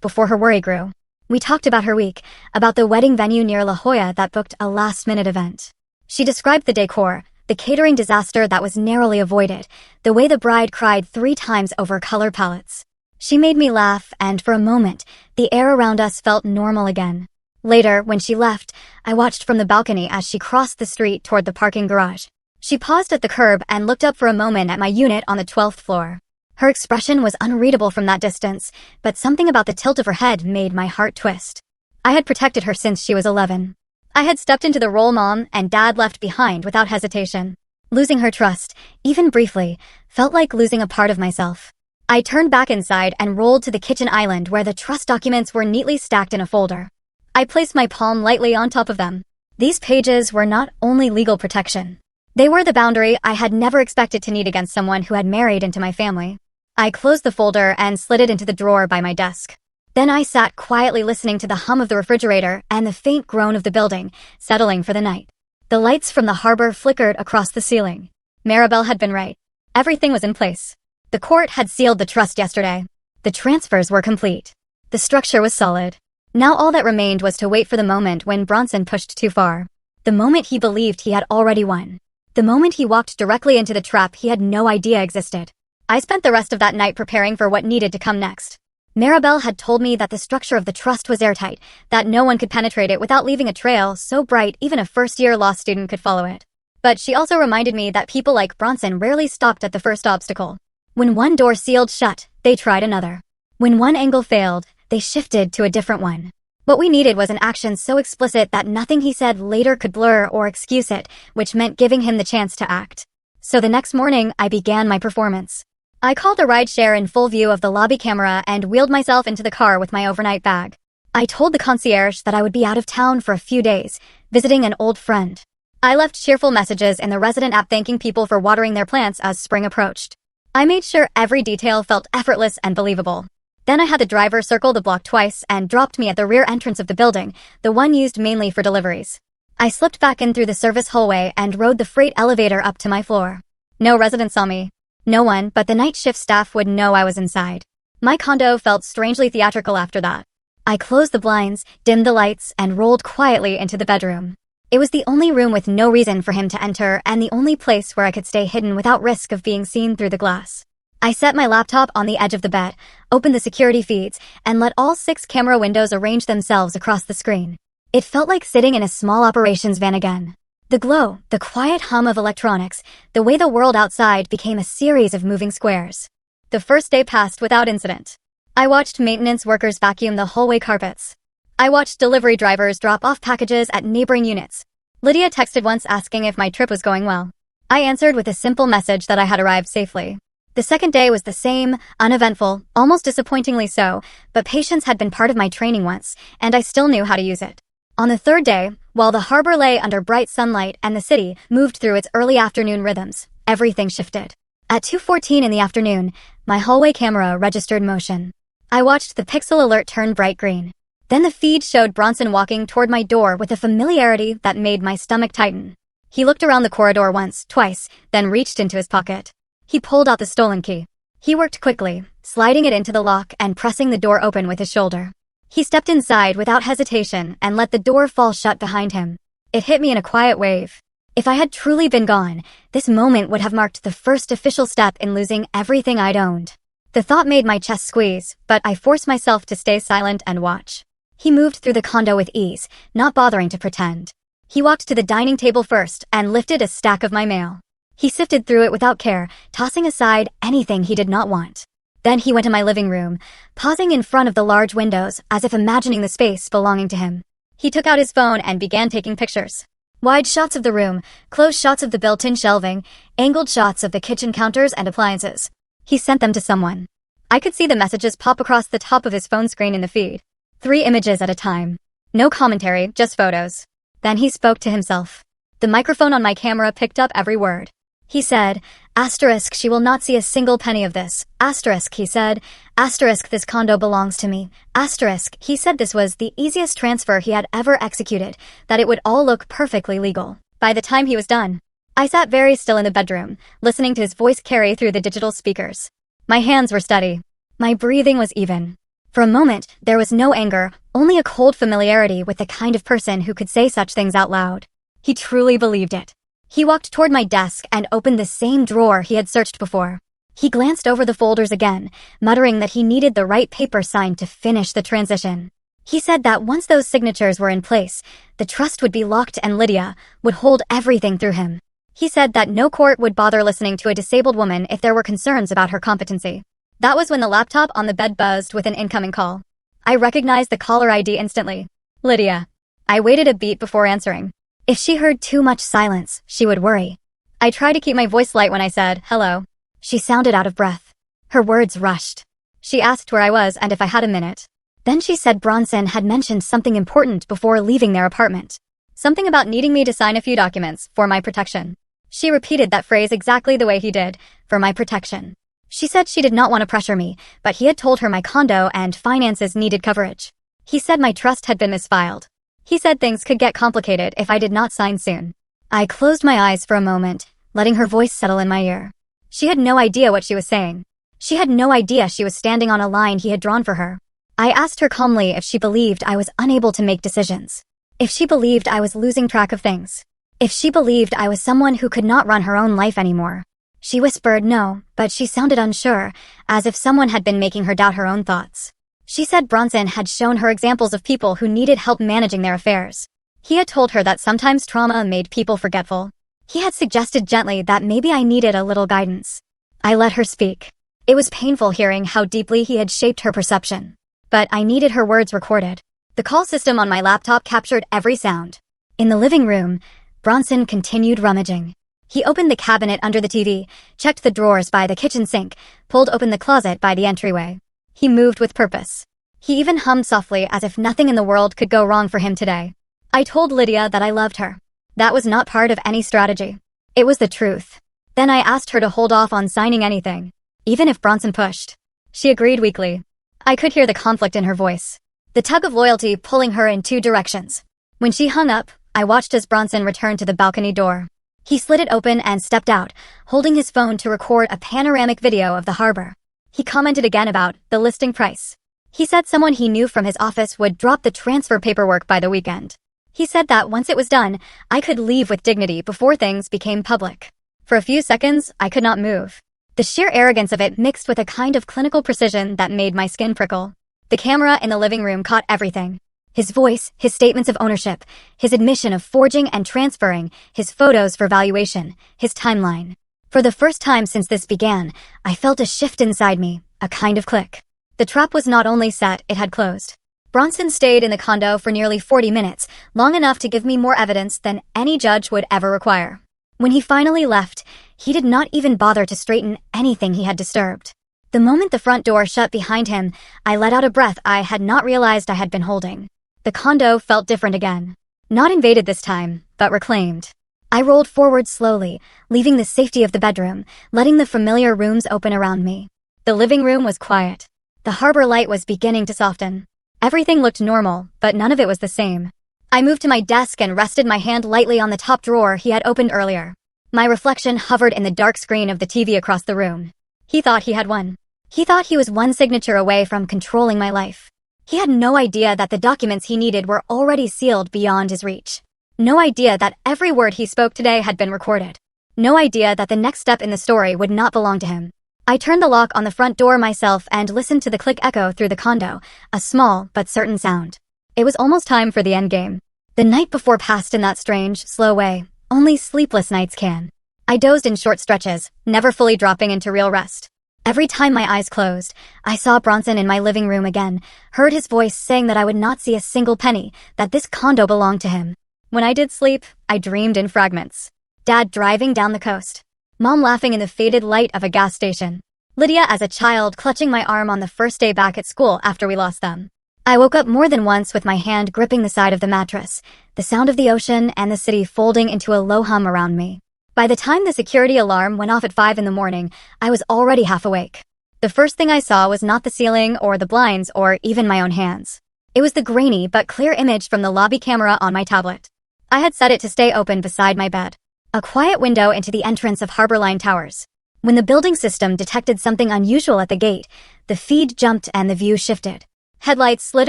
before her worry grew. We talked about her week, about the wedding venue near La Jolla that booked a last-minute event. She described the decor, the catering disaster that was narrowly avoided, the way the bride cried 3 times over color palettes. She made me laugh, and for a moment, the air around us felt normal again. Later, when she left, I watched from the balcony as she crossed the street toward the parking garage. She paused at the curb and looked up for a moment at my unit on the 12th floor. Her expression was unreadable from that distance, but something about the tilt of her head made my heart twist. I had protected her since she was 11. I had stepped into the role Mom and Dad left behind without hesitation. Losing her trust, even briefly, felt like losing a part of myself. I turned back inside and rolled to the kitchen island where the trust documents were neatly stacked in a folder. I placed my palm lightly on top of them. These pages were not only legal protection. They were the boundary I had never expected to need against someone who had married into my family. I closed the folder and slid it into the drawer by my desk. Then I sat quietly listening to the hum of the refrigerator and the faint groan of the building, settling for the night. The lights from the harbor flickered across the ceiling. Maribel had been right. Everything was in place. The court had sealed the trust yesterday. The transfers were complete. The structure was solid. Now all that remained was to wait for the moment when Bronson pushed too far. The moment he believed he had already won. The moment he walked directly into the trap he had no idea existed. I spent the rest of that night preparing for what needed to come next. Maribel had told me that the structure of the trust was airtight, that no one could penetrate it without leaving a trail so bright even a first-year law student could follow it. But she also reminded me that people like Bronson rarely stopped at the first obstacle. When one door sealed shut, they tried another. When one angle failed, they shifted to a different one. What we needed was an action so explicit that nothing he said later could blur or excuse it, which meant giving him the chance to act. So the next morning, I began my performance. I called a rideshare in full view of the lobby camera and wheeled myself into the car with my overnight bag. I told the concierge that I would be out of town for a few days, visiting an old friend. I left cheerful messages in the resident app thanking people for watering their plants as spring approached. I made sure every detail felt effortless and believable. Then I had the driver circle the block twice and dropped me at the rear entrance of the building, the one used mainly for deliveries. I slipped back in through the service hallway and rode the freight elevator up to my floor. No resident saw me. No one but the night shift staff would know I was inside. My condo felt strangely theatrical after that. I closed the blinds, dimmed the lights, and rolled quietly into the bedroom. It was the only room with no reason for him to enter and the only place where I could stay hidden without risk of being seen through the glass. I set my laptop on the edge of the bed, opened the security feeds, and let all 6 camera windows arrange themselves across the screen. It felt like sitting in a small operations van again. The glow, the quiet hum of electronics, the way the world outside became a series of moving squares. The first day passed without incident. I watched maintenance workers vacuum the hallway carpets. I watched delivery drivers drop off packages at neighboring units. Lydia texted once asking if my trip was going well. I answered with a simple message that I had arrived safely. The second day was the same, uneventful, almost disappointingly so, but patience had been part of my training once, and I still knew how to use it. On the third day, while the harbor lay under bright sunlight and the city moved through its early afternoon rhythms, everything shifted. At 2:14 in the afternoon, my hallway camera registered motion. I watched the pixel alert turn bright green. Then the feed showed Bronson walking toward my door with a familiarity that made my stomach tighten. He looked around the corridor once, twice, then reached into his pocket. He pulled out the stolen key. He worked quickly, sliding it into the lock and pressing the door open with his shoulder. He stepped inside without hesitation and let the door fall shut behind him. It hit me in a quiet wave. If I had truly been gone, this moment would have marked the first official step in losing everything I'd owned. The thought made my chest squeeze, but I forced myself to stay silent and watch. He moved through the condo with ease, not bothering to pretend. He walked to the dining table first and lifted a stack of my mail. He sifted through it without care, tossing aside anything he did not want. Then he went to my living room, pausing in front of the large windows as if imagining the space belonging to him. He took out his phone and began taking pictures. Wide shots of the room, close shots of the built-in shelving, angled shots of the kitchen counters and appliances. He sent them to someone. I could see the messages pop across the top of his phone screen in the feed. 3 images at a time. No commentary, just photos. Then he spoke to himself. The microphone on my camera picked up every word. He said, "Asterisk, she will not see a single penny of this. Asterisk, he said. Asterisk, this condo belongs to me. Asterisk, he said this was the easiest transfer he had ever executed, that it would all look perfectly legal. By the time he was done, I sat very still in the bedroom, listening to his voice carry through the digital speakers. My hands were steady. My breathing was even. For a moment, there was no anger, only a cold familiarity with the kind of person who could say such things out loud. He truly believed it. He walked toward my desk and opened the same drawer he had searched before. He glanced over the folders again, muttering that he needed the right paper signed to finish the transition. He said that once those signatures were in place, the trust would be locked and Lydia would hold everything through him. He said that no court would bother listening to a disabled woman if there were concerns about her competency. That was when the laptop on the bed buzzed with an incoming call. I recognized the caller ID instantly. Lydia. I waited a beat before answering. If she heard too much silence, she would worry. I tried to keep my voice light when I said, "Hello." She sounded out of breath. Her words rushed. She asked where I was and if I had a minute. Then she said Bronson had mentioned something important before leaving their apartment. Something about needing me to sign a few documents for my protection. She repeated that phrase exactly the way he did, for my protection. She said she did not want to pressure me, but he had told her my condo and finances needed coverage. He said my trust had been misfiled. He said things could get complicated if I did not sign soon. I closed my eyes for a moment, letting her voice settle in my ear. She had no idea what she was saying. She had no idea she was standing on a line he had drawn for her. I asked her calmly if she believed I was unable to make decisions. If she believed I was losing track of things. If she believed I was someone who could not run her own life anymore. She whispered no, but she sounded unsure, as if someone had been making her doubt her own thoughts. She said Bronson had shown her examples of people who needed help managing their affairs. He had told her that sometimes trauma made people forgetful. He had suggested gently that maybe I needed a little guidance. I let her speak. It was painful hearing how deeply he had shaped her perception. But I needed her words recorded. The call system on my laptop captured every sound. In the living room, Bronson continued rummaging. He opened the cabinet under the TV, checked the drawers by the kitchen sink, pulled open the closet by the entryway. He moved with purpose. He even hummed softly as if nothing in the world could go wrong for him today. I told Lydia that I loved her. That was not part of any strategy. It was the truth. Then I asked her to hold off on signing anything, even if Bronson pushed. She agreed weakly. I could hear the conflict in her voice, the tug of loyalty pulling her in two directions. When she hung up, I watched as Bronson returned to the balcony door. He slid it open and stepped out, holding his phone to record a panoramic video of the harbor. He commented again about the listing price. He said someone he knew from his office would drop the transfer paperwork by the weekend. He said that once it was done, I could leave with dignity before things became public. For a few seconds, I could not move. The sheer arrogance of it mixed with a kind of clinical precision that made my skin prickle. The camera in the living room caught everything. His voice, his statements of ownership, his admission of forging and transferring, his photos for valuation, his timeline. For the first time since this began, I felt a shift inside me, a kind of click. The trap was not only set, it had closed. Bronson stayed in the condo for nearly 40 minutes, long enough to give me more evidence than any judge would ever require. When he finally left, he did not even bother to straighten anything he had disturbed. The moment the front door shut behind him, I let out a breath I had not realized I had been holding. The condo felt different again. Not invaded this time, but reclaimed. I rolled forward slowly, leaving the safety of the bedroom, letting the familiar rooms open around me. The living room was quiet. The harbor light was beginning to soften. Everything looked normal, but none of it was the same. I moved to my desk and rested my hand lightly on the top drawer he had opened earlier. My reflection hovered in the dark screen of the TV across the room. He thought he had won. He thought he was one signature away from controlling my life. He had no idea that the documents he needed were already sealed beyond his reach. No idea that every word he spoke today had been recorded. No idea that the next step in the story would not belong to him. I turned the lock on the front door myself and listened to the click echo through the condo, a small but certain sound. It was almost time for the endgame. The night before passed in that strange, slow way. Only sleepless nights can. I dozed in short stretches, never fully dropping into real rest. Every time my eyes closed, I saw Bronson in my living room again, heard his voice saying that I would not see a single penny, that this condo belonged to him. When I did sleep, I dreamed in fragments. Dad driving down the coast. Mom laughing in the faded light of a gas station. Lydia as a child clutching my arm on the first day back at school after we lost them. I woke up more than once with my hand gripping the side of the mattress, the sound of the ocean and the city folding into a low hum around me. By the time the security alarm went off at 5 in the morning, I was already half awake. The first thing I saw was not the ceiling or the blinds or even my own hands. It was the grainy but clear image from the lobby camera on my tablet. I had set it to stay open beside my bed. A quiet window into the entrance of Harborline Towers. When the building system detected something unusual at the gate, the feed jumped and the view shifted. Headlights slid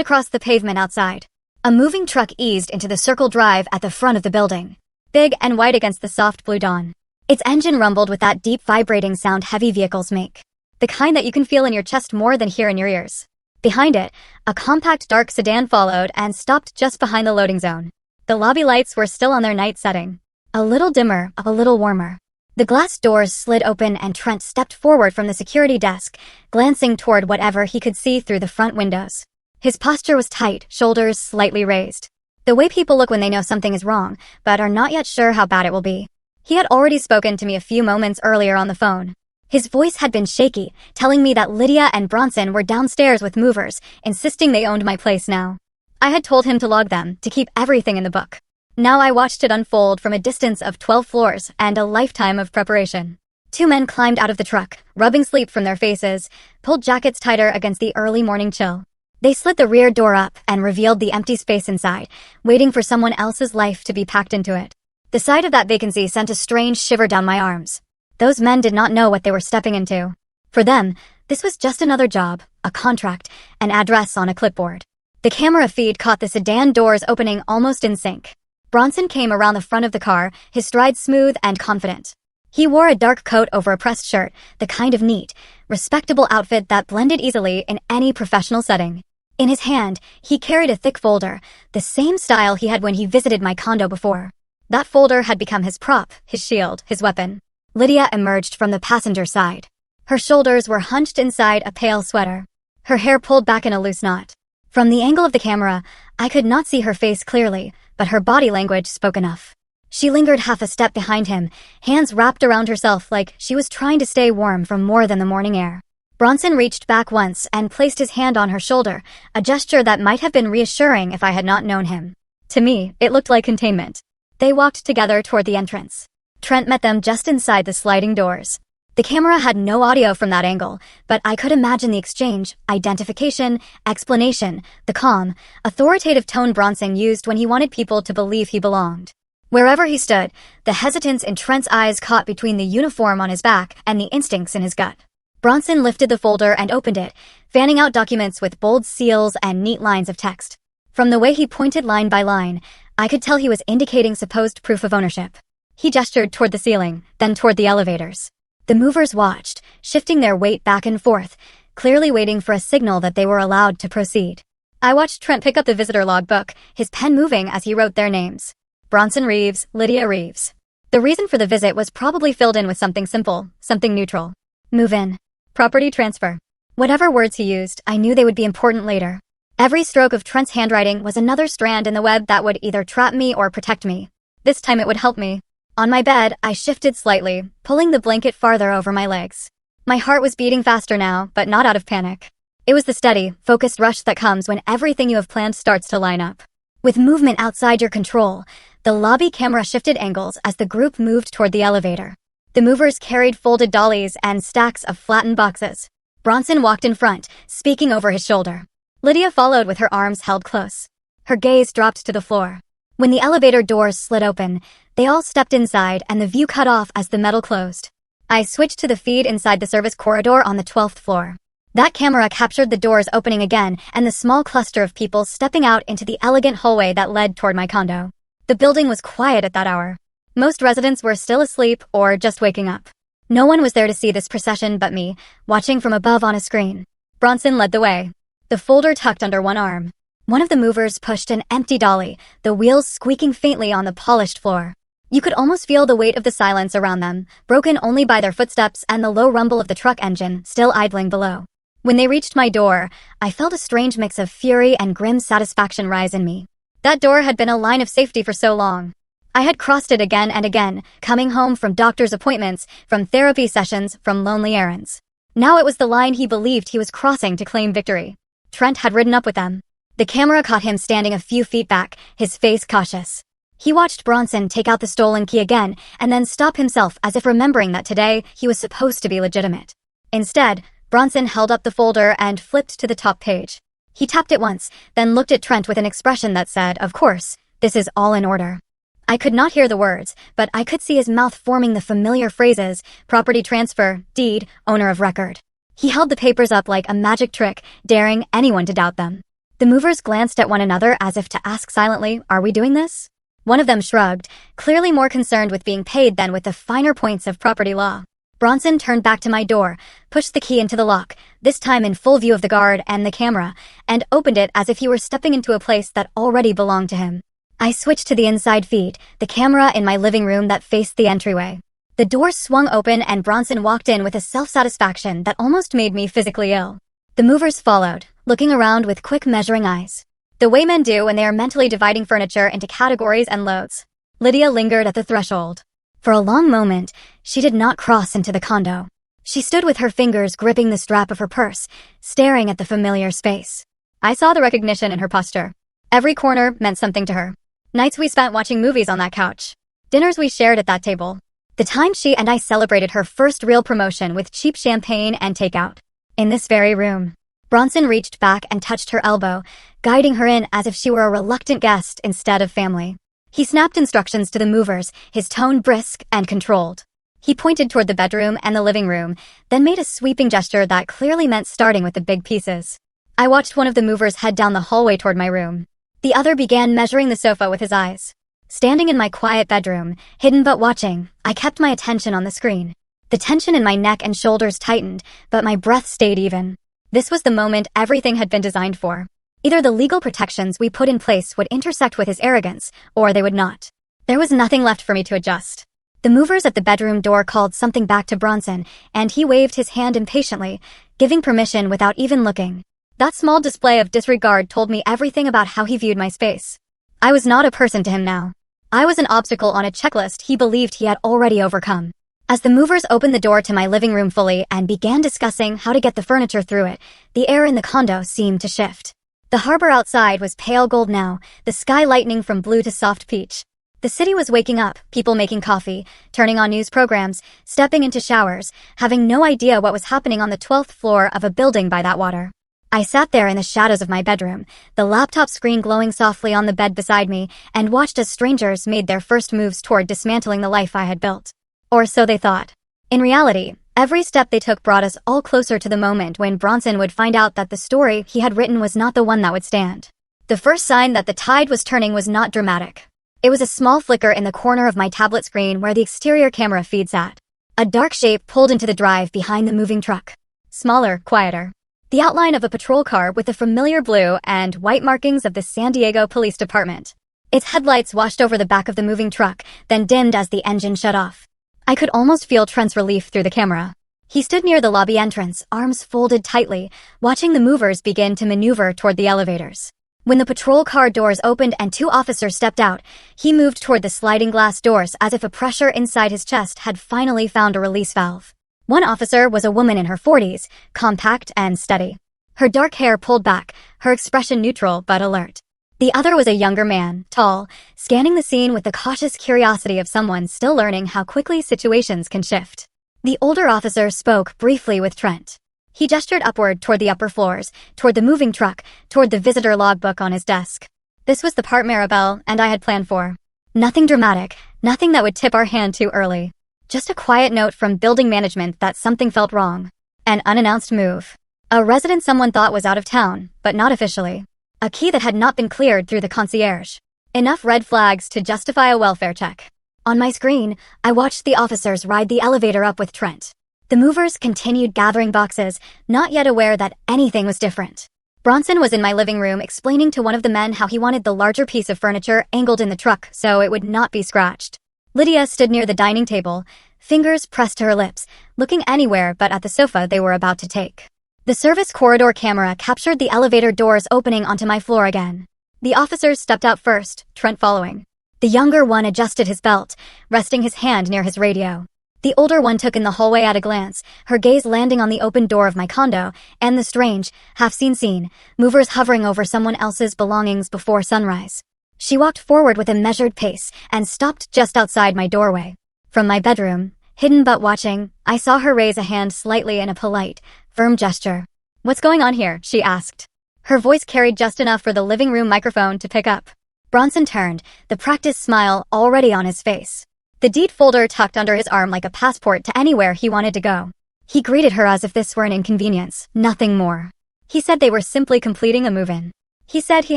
across the pavement outside. A moving truck eased into the circle drive at the front of the building. Big and white against the soft blue dawn. Its engine rumbled with that deep vibrating sound heavy vehicles make. The kind that you can feel in your chest more than hear in your ears. Behind it, a compact dark sedan followed and stopped just behind the loading zone. The lobby lights were still on their night setting. A little dimmer, a little warmer. The glass doors slid open and Trent stepped forward from the security desk, glancing toward whatever he could see through the front windows. His posture was tight, shoulders slightly raised. The way people look when they know something is wrong, but are not yet sure how bad it will be. He had already spoken to me a few moments earlier on the phone. His voice had been shaky, telling me that Lydia and Bronson were downstairs with movers, insisting they owned my place now. I had told him to log them, to keep everything in the book. Now I watched it unfold from a distance of 12 floors and a lifetime of preparation. Two men climbed out of the truck, rubbing sleep from their faces, pulled jackets tighter against the early morning chill. They slid the rear door up and revealed the empty space inside, waiting for someone else's life to be packed into it. The sight of that vacancy sent a strange shiver down my arms. Those men did not know what they were stepping into. For them, this was just another job, a contract, an address on a clipboard. The camera feed caught the sedan doors opening almost in sync. Bronson came around the front of the car, his stride smooth and confident. He wore a dark coat over a pressed shirt, the kind of neat, respectable outfit that blended easily in any professional setting. In his hand, he carried a thick folder, the same style he had when he visited my condo before. That folder had become his prop, his shield, his weapon. Lydia emerged from the passenger side. Her shoulders were hunched inside a pale sweater. Her hair pulled back in a loose knot. From the angle of the camera, I could not see her face clearly, but her body language spoke enough. She lingered half a step behind him, hands wrapped around herself like she was trying to stay warm from more than the morning air. Bronson reached back once and placed his hand on her shoulder, a gesture that might have been reassuring if I had not known him. To me, it looked like containment. They walked together toward the entrance. Trent met them just inside the sliding doors. The camera had no audio from that angle, but I could imagine the exchange, identification, explanation, the calm, authoritative tone Bronson used when he wanted people to believe he belonged. Wherever he stood, the hesitance in Trent's eyes caught between the uniform on his back and the instincts in his gut. Bronson lifted the folder and opened it, fanning out documents with bold seals and neat lines of text. From the way he pointed line by line, I could tell he was indicating supposed proof of ownership. He gestured toward the ceiling, then toward the elevators. The movers watched, shifting their weight back and forth, clearly waiting for a signal that they were allowed to proceed. I watched Trent pick up the visitor logbook, his pen moving as he wrote their names. Bronson Reeves, Lydia Reeves. The reason for the visit was probably filled in with something simple, something neutral. Move in. Property transfer. Whatever words he used, I knew they would be important later. Every stroke of Trent's handwriting was another strand in the web that would either trap me or protect me. This time it would help me. On my bed, I shifted slightly, pulling the blanket farther over my legs. My heart was beating faster now, but not out of panic. It was the steady, focused rush that comes when everything you have planned starts to line up. With movement outside your control, the lobby camera shifted angles as the group moved toward the elevator. The movers carried folded dollies and stacks of flattened boxes. Bronson walked in front, speaking over his shoulder. Lydia followed with her arms held close. Her gaze dropped to the floor. When the elevator doors slid open, they all stepped inside and the view cut off as the metal closed. I switched to the feed inside the service corridor on the 12th floor. That camera captured the doors opening again and the small cluster of people stepping out into the elegant hallway that led toward my condo. The building was quiet at that hour. Most residents were still asleep or just waking up. No one was there to see this procession but me, watching from above on a screen. Bronson led the way, the folder tucked under one arm. One of the movers pushed an empty dolly, the wheels squeaking faintly on the polished floor. You could almost feel the weight of the silence around them, broken only by their footsteps and the low rumble of the truck engine still idling below. When they reached my door, I felt a strange mix of fury and grim satisfaction rise in me. That door had been a line of safety for so long. I had crossed it again and again, coming home from doctor's appointments, from therapy sessions, from lonely errands. Now it was the line he believed he was crossing to claim victory. Trent had ridden up with them. The camera caught him standing a few feet back, his face cautious. He watched Bronson take out the stolen key again and then stop himself as if remembering that today he was supposed to be legitimate. Instead, Bronson held up the folder and flipped to the top page. He tapped it once, then looked at Trent with an expression that said, "Of course, this is all in order." I could not hear the words, but I could see his mouth forming the familiar phrases, property transfer, deed, owner of record. He held the papers up like a magic trick, daring anyone to doubt them. The movers glanced at one another as if to ask silently, "Are we doing this?" One of them shrugged, clearly more concerned with being paid than with the finer points of property law. Bronson turned back to my door, pushed the key into the lock, this time in full view of the guard and the camera, and opened it as if he were stepping into a place that already belonged to him. I switched to the inside feed, the camera in my living room that faced the entryway. The door swung open and Bronson walked in with a self-satisfaction that almost made me physically ill. The movers followed, looking around with quick measuring eyes. The way men do when they are mentally dividing furniture into categories and loads. Lydia lingered at the threshold. For a long moment, she did not cross into the condo. She stood with her fingers gripping the strap of her purse, staring at the familiar space. I saw the recognition in her posture. Every corner meant something to her. Nights we spent watching movies on that couch. Dinners we shared at that table. The time she and I celebrated her first real promotion with cheap champagne and takeout. In this very room. Bronson reached back and touched her elbow, guiding her in as if she were a reluctant guest instead of family. He snapped instructions to the movers, his tone brisk and controlled. He pointed toward the bedroom and the living room, then made a sweeping gesture that clearly meant starting with the big pieces. I watched one of the movers head down the hallway toward my room. The other began measuring the sofa with his eyes. Standing in my quiet bedroom, hidden but watching, I kept my attention on the screen. The tension in my neck and shoulders tightened, but my breath stayed even. This was the moment everything had been designed for. Either the legal protections we put in place would intersect with his arrogance, or they would not. There was nothing left for me to adjust. The movers at the bedroom door called something back to Bronson, and he waved his hand impatiently, giving permission without even looking. That small display of disregard told me everything about how he viewed my space. I was not a person to him now. I was an obstacle on a checklist he believed he had already overcome. As the movers opened the door to my living room fully and began discussing how to get the furniture through it, the air in the condo seemed to shift. The harbor outside was pale gold now, the sky lightening from blue to soft peach. The city was waking up, people making coffee, turning on news programs, stepping into showers, having no idea what was happening on the 12th floor of a building by that water. I sat there in the shadows of my bedroom, the laptop screen glowing softly on the bed beside me, and watched as strangers made their first moves toward dismantling the life I had built. Or so they thought. In reality, every step they took brought us all closer to the moment when Bronson would find out that the story he had written was not the one that would stand. The first sign that the tide was turning was not dramatic. It was a small flicker in the corner of my tablet screen where the exterior camera feed sat. A dark shape pulled into the drive behind the moving truck. Smaller, quieter. The outline of a patrol car with the familiar blue and white markings of the San Diego Police Department. Its headlights washed over the back of the moving truck, then dimmed as the engine shut off. I could almost feel Trent's relief through the camera. He stood near the lobby entrance, arms folded tightly, watching the movers begin to maneuver toward the elevators. When the patrol car doors opened and 2 officers stepped out, he moved toward the sliding glass doors as if a pressure inside his chest had finally found a release valve. One officer was a woman in her 40s, compact and steady. Her dark hair pulled back, her expression neutral but alert. The other was a younger man, tall, scanning the scene with the cautious curiosity of someone still learning how quickly situations can shift. The older officer spoke briefly with Trent. He gestured upward toward the upper floors, toward the moving truck, toward the visitor logbook on his desk. This was the part Maribel and I had planned for. Nothing dramatic, nothing that would tip our hand too early. Just a quiet note from building management that something felt wrong. An unannounced move. A resident someone thought was out of town, but not officially. A key that had not been cleared through the concierge. Enough red flags to justify a welfare check. On my screen, I watched the officers ride the elevator up with Trent. The movers continued gathering boxes, not yet aware that anything was different. Bronson was in my living room explaining to one of the men how he wanted the larger piece of furniture angled in the truck so it would not be scratched. Lydia stood near the dining table, fingers pressed to her lips, looking anywhere but at the sofa they were about to take. The service corridor camera captured the elevator doors opening onto my floor again. The officers stepped out first, Trent following. The younger one adjusted his belt, resting his hand near his radio. The older one took in the hallway at a glance, her gaze landing on the open door of my condo, and the strange, half-seen scene, movers hovering over someone else's belongings before sunrise. She walked forward with a measured pace and stopped just outside my doorway. From my bedroom, hidden but watching, I saw her raise a hand slightly in a polite, firm gesture. "What's going on here?" she asked. Her voice carried just enough for the living room microphone to pick up. Bronson turned, the practiced smile already on his face. The deed folder tucked under his arm like a passport to anywhere he wanted to go. He greeted her as if this were an inconvenience, nothing more. He said they were simply completing a move-in. He said he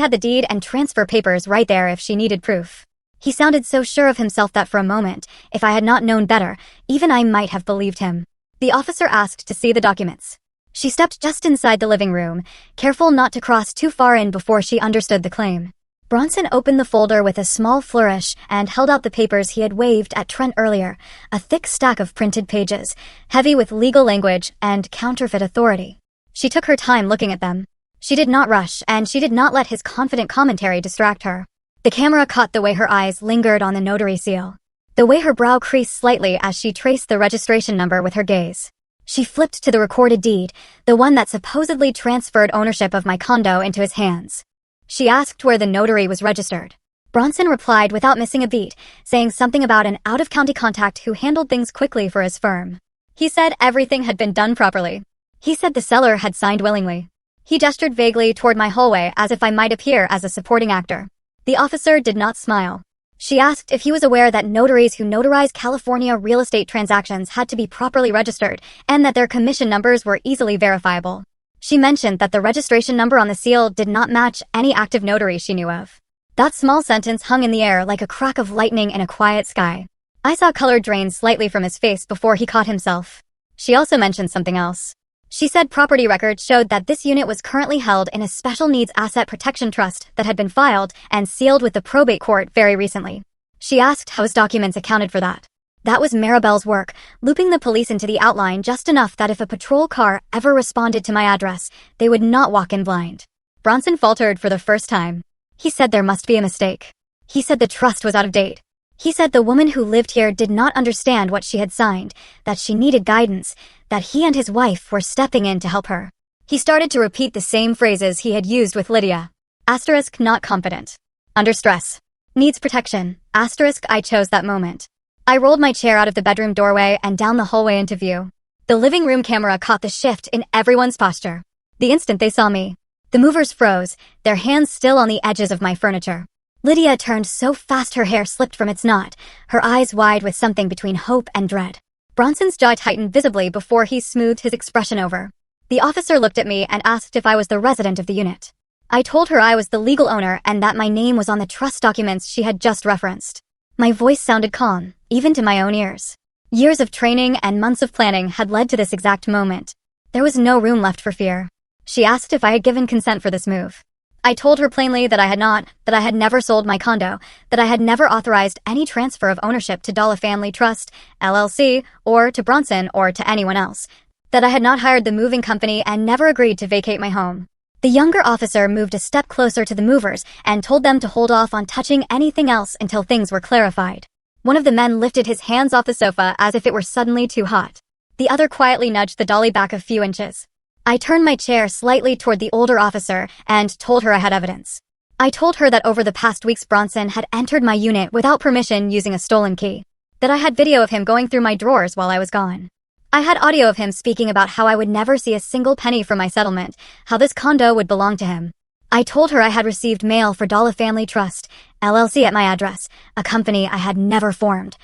had the deed and transfer papers right there if she needed proof. He sounded so sure of himself that for a moment, if I had not known better, even I might have believed him. The officer asked to see the documents. She stepped just inside the living room, careful not to cross too far in before she understood the claim. Bronson opened the folder with a small flourish and held out the papers he had waved at Trent earlier, a thick stack of printed pages, heavy with legal language and counterfeit authority. She took her time looking at them. She did not rush, and she did not let his confident commentary distract her. The camera caught the way her eyes lingered on the notary seal, the way her brow creased slightly as she traced the registration number with her gaze. She flipped to the recorded deed, the one that supposedly transferred ownership of my condo into his hands. She asked where the notary was registered. Bronson replied without missing a beat, saying something about an out-of-county contact who handled things quickly for his firm. He said everything had been done properly. He said the seller had signed willingly. He gestured vaguely toward my hallway as if I might appear as a supporting actor. The officer did not smile. She asked if he was aware that notaries who notarize California real estate transactions had to be properly registered and that their commission numbers were easily verifiable. She mentioned that the registration number on the seal did not match any active notary she knew of. That small sentence hung in the air like a crack of lightning in a quiet sky. I saw color drain slightly from his face before he caught himself. She also mentioned something else. She said property records showed that this unit was currently held in a special needs asset protection trust that had been filed and sealed with the probate court very recently. She asked how his documents accounted for that. That was Maribel's work, looping the police into the outline just enough that if a patrol car ever responded to my address, they would not walk in blind. Bronson faltered for the first time. He said there must be a mistake. He said the trust was out of date. He said the woman who lived here did not understand what she had signed, that she needed guidance, that he and his wife were stepping in to help her. He started to repeat the same phrases he had used with Lydia. Asterisk not confident. Under stress. Needs protection. Asterisk I chose that moment. I rolled my chair out of the bedroom doorway and down the hallway into view. The living room camera caught the shift in everyone's posture. The instant they saw me, the movers froze, their hands still on the edges of my furniture. Lydia turned so fast her hair slipped from its knot, her eyes wide with something between hope and dread. Bronson's jaw tightened visibly before he smoothed his expression over. The officer looked at me and asked if I was the resident of the unit. I told her I was the legal owner and that my name was on the trust documents she had just referenced. My voice sounded calm, even to my own ears. Years of training and months of planning had led to this exact moment. There was no room left for fear. She asked if I had given consent for this move. I told her plainly that I had not, that I had never sold my condo, that I had never authorized any transfer of ownership to Dalla Family Trust, LLC, or to Bronson or to anyone else, that I had not hired the moving company and never agreed to vacate my home. The younger officer moved a step closer to the movers and told them to hold off on touching anything else until things were clarified. One of the men lifted his hands off the sofa as if it were suddenly too hot. The other quietly nudged the dolly back a few inches. I turned my chair slightly toward the older officer and told her I had evidence. I told her that over the past weeks Bronson had entered my unit without permission using a stolen key. That I had video of him going through my drawers while I was gone. I had audio of him speaking about how I would never see a single penny from my settlement, how this condo would belong to him. I told her I had received mail for Dalla Family Trust, LLC at my address, a company I had never formed.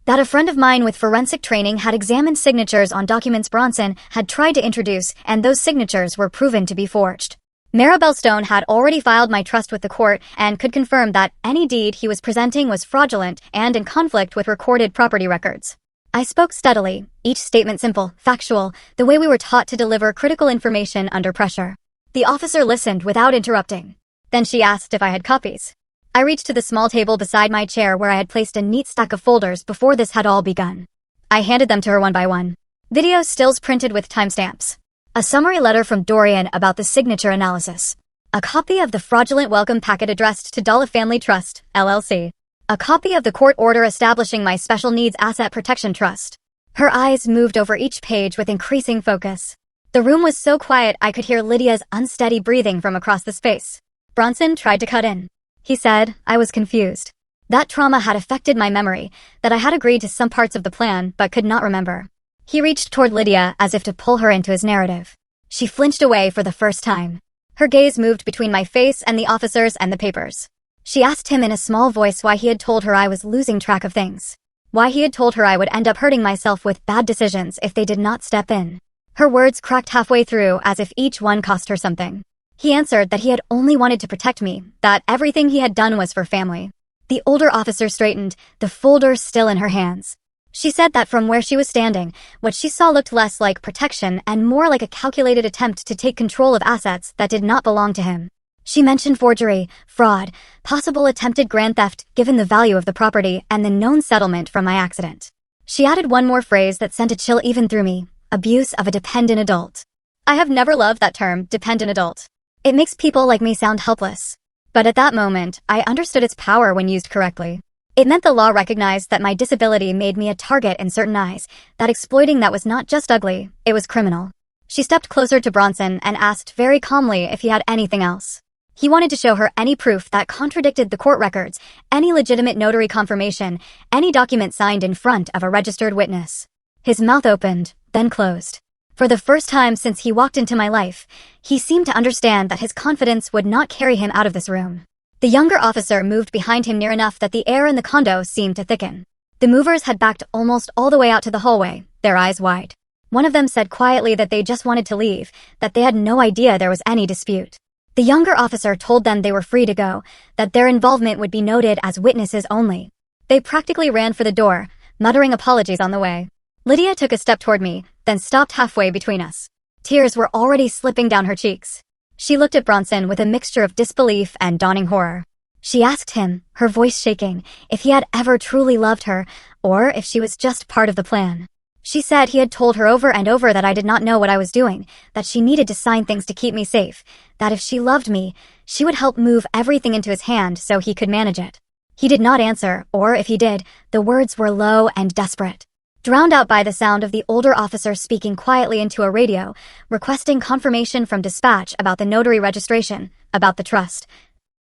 That a friend of mine with forensic training had examined signatures on documents Bronson had tried to introduce, and those signatures were proven to be forged. Maribel Stone had already filed my trust with the court and could confirm that any deed he was presenting was fraudulent and in conflict with recorded property records. I spoke steadily, each statement simple, factual, the way we were taught to deliver critical information under pressure. The officer listened without interrupting. Then she asked if I had copies. I reached to the small table beside my chair where I had placed a neat stack of folders before this had all begun. I handed them to her one by one. Video stills printed with timestamps. A summary letter from Dorian about the signature analysis. A copy of the fraudulent welcome packet addressed to Dalla Family Trust, LLC. A copy of the court order establishing my special needs asset protection trust. Her eyes moved over each page with increasing focus. The room was so quiet I could hear Lydia's unsteady breathing from across the space. Bronson tried to cut in. He said, I was confused. That trauma had affected my memory, that I had agreed to some parts of the plan but could not remember. He reached toward Lydia as if to pull her into his narrative. She flinched away for the first time. Her gaze moved between my face and the officers and the papers. She asked him in a small voice why he had told her I was losing track of things. Why he had told her I would end up hurting myself with bad decisions if they did not step in. Her words cracked halfway through as if each one cost her something. He answered that he had only wanted to protect me, that everything he had done was for family. The older officer straightened, the folder still in her hands. She said that from where she was standing, what she saw looked less like protection and more like a calculated attempt to take control of assets that did not belong to him. She mentioned forgery, fraud, possible attempted grand theft given the value of the property and the known settlement from my accident. She added one more phrase that sent a chill even through me, abuse of a dependent adult. I have never loved that term, dependent adult. It makes people like me sound helpless. But at that moment, I understood its power when used correctly. It meant the law recognized that my disability made me a target in certain eyes, that exploiting that was not just ugly, it was criminal. She stepped closer to Bronson and asked very calmly if he had anything else. He wanted to show her any proof that contradicted the court records, any legitimate notary confirmation, any document signed in front of a registered witness. His mouth opened, then closed. For the first time since he walked into my life, he seemed to understand that his confidence would not carry him out of this room. The younger officer moved behind him near enough that the air in the condo seemed to thicken. The movers had backed almost all the way out to the hallway, their eyes wide. One of them said quietly that they just wanted to leave, that they had no idea there was any dispute. The younger officer told them they were free to go, that their involvement would be noted as witnesses only. They practically ran for the door, muttering apologies on the way. Lydia took a step toward me, then stopped halfway between us. Tears were already slipping down her cheeks. She looked at Bronson with a mixture of disbelief and dawning horror. She asked him, her voice shaking, if he had ever truly loved her, or if she was just part of the plan. She said he had told her over and over that I did not know what I was doing, that she needed to sign things to keep me safe, that if she loved me, she would help move everything into his hand so he could manage it. He did not answer, or if he did, the words were low and desperate, drowned out by the sound of the older officer speaking quietly into a radio, requesting confirmation from dispatch about the notary registration, about the trust,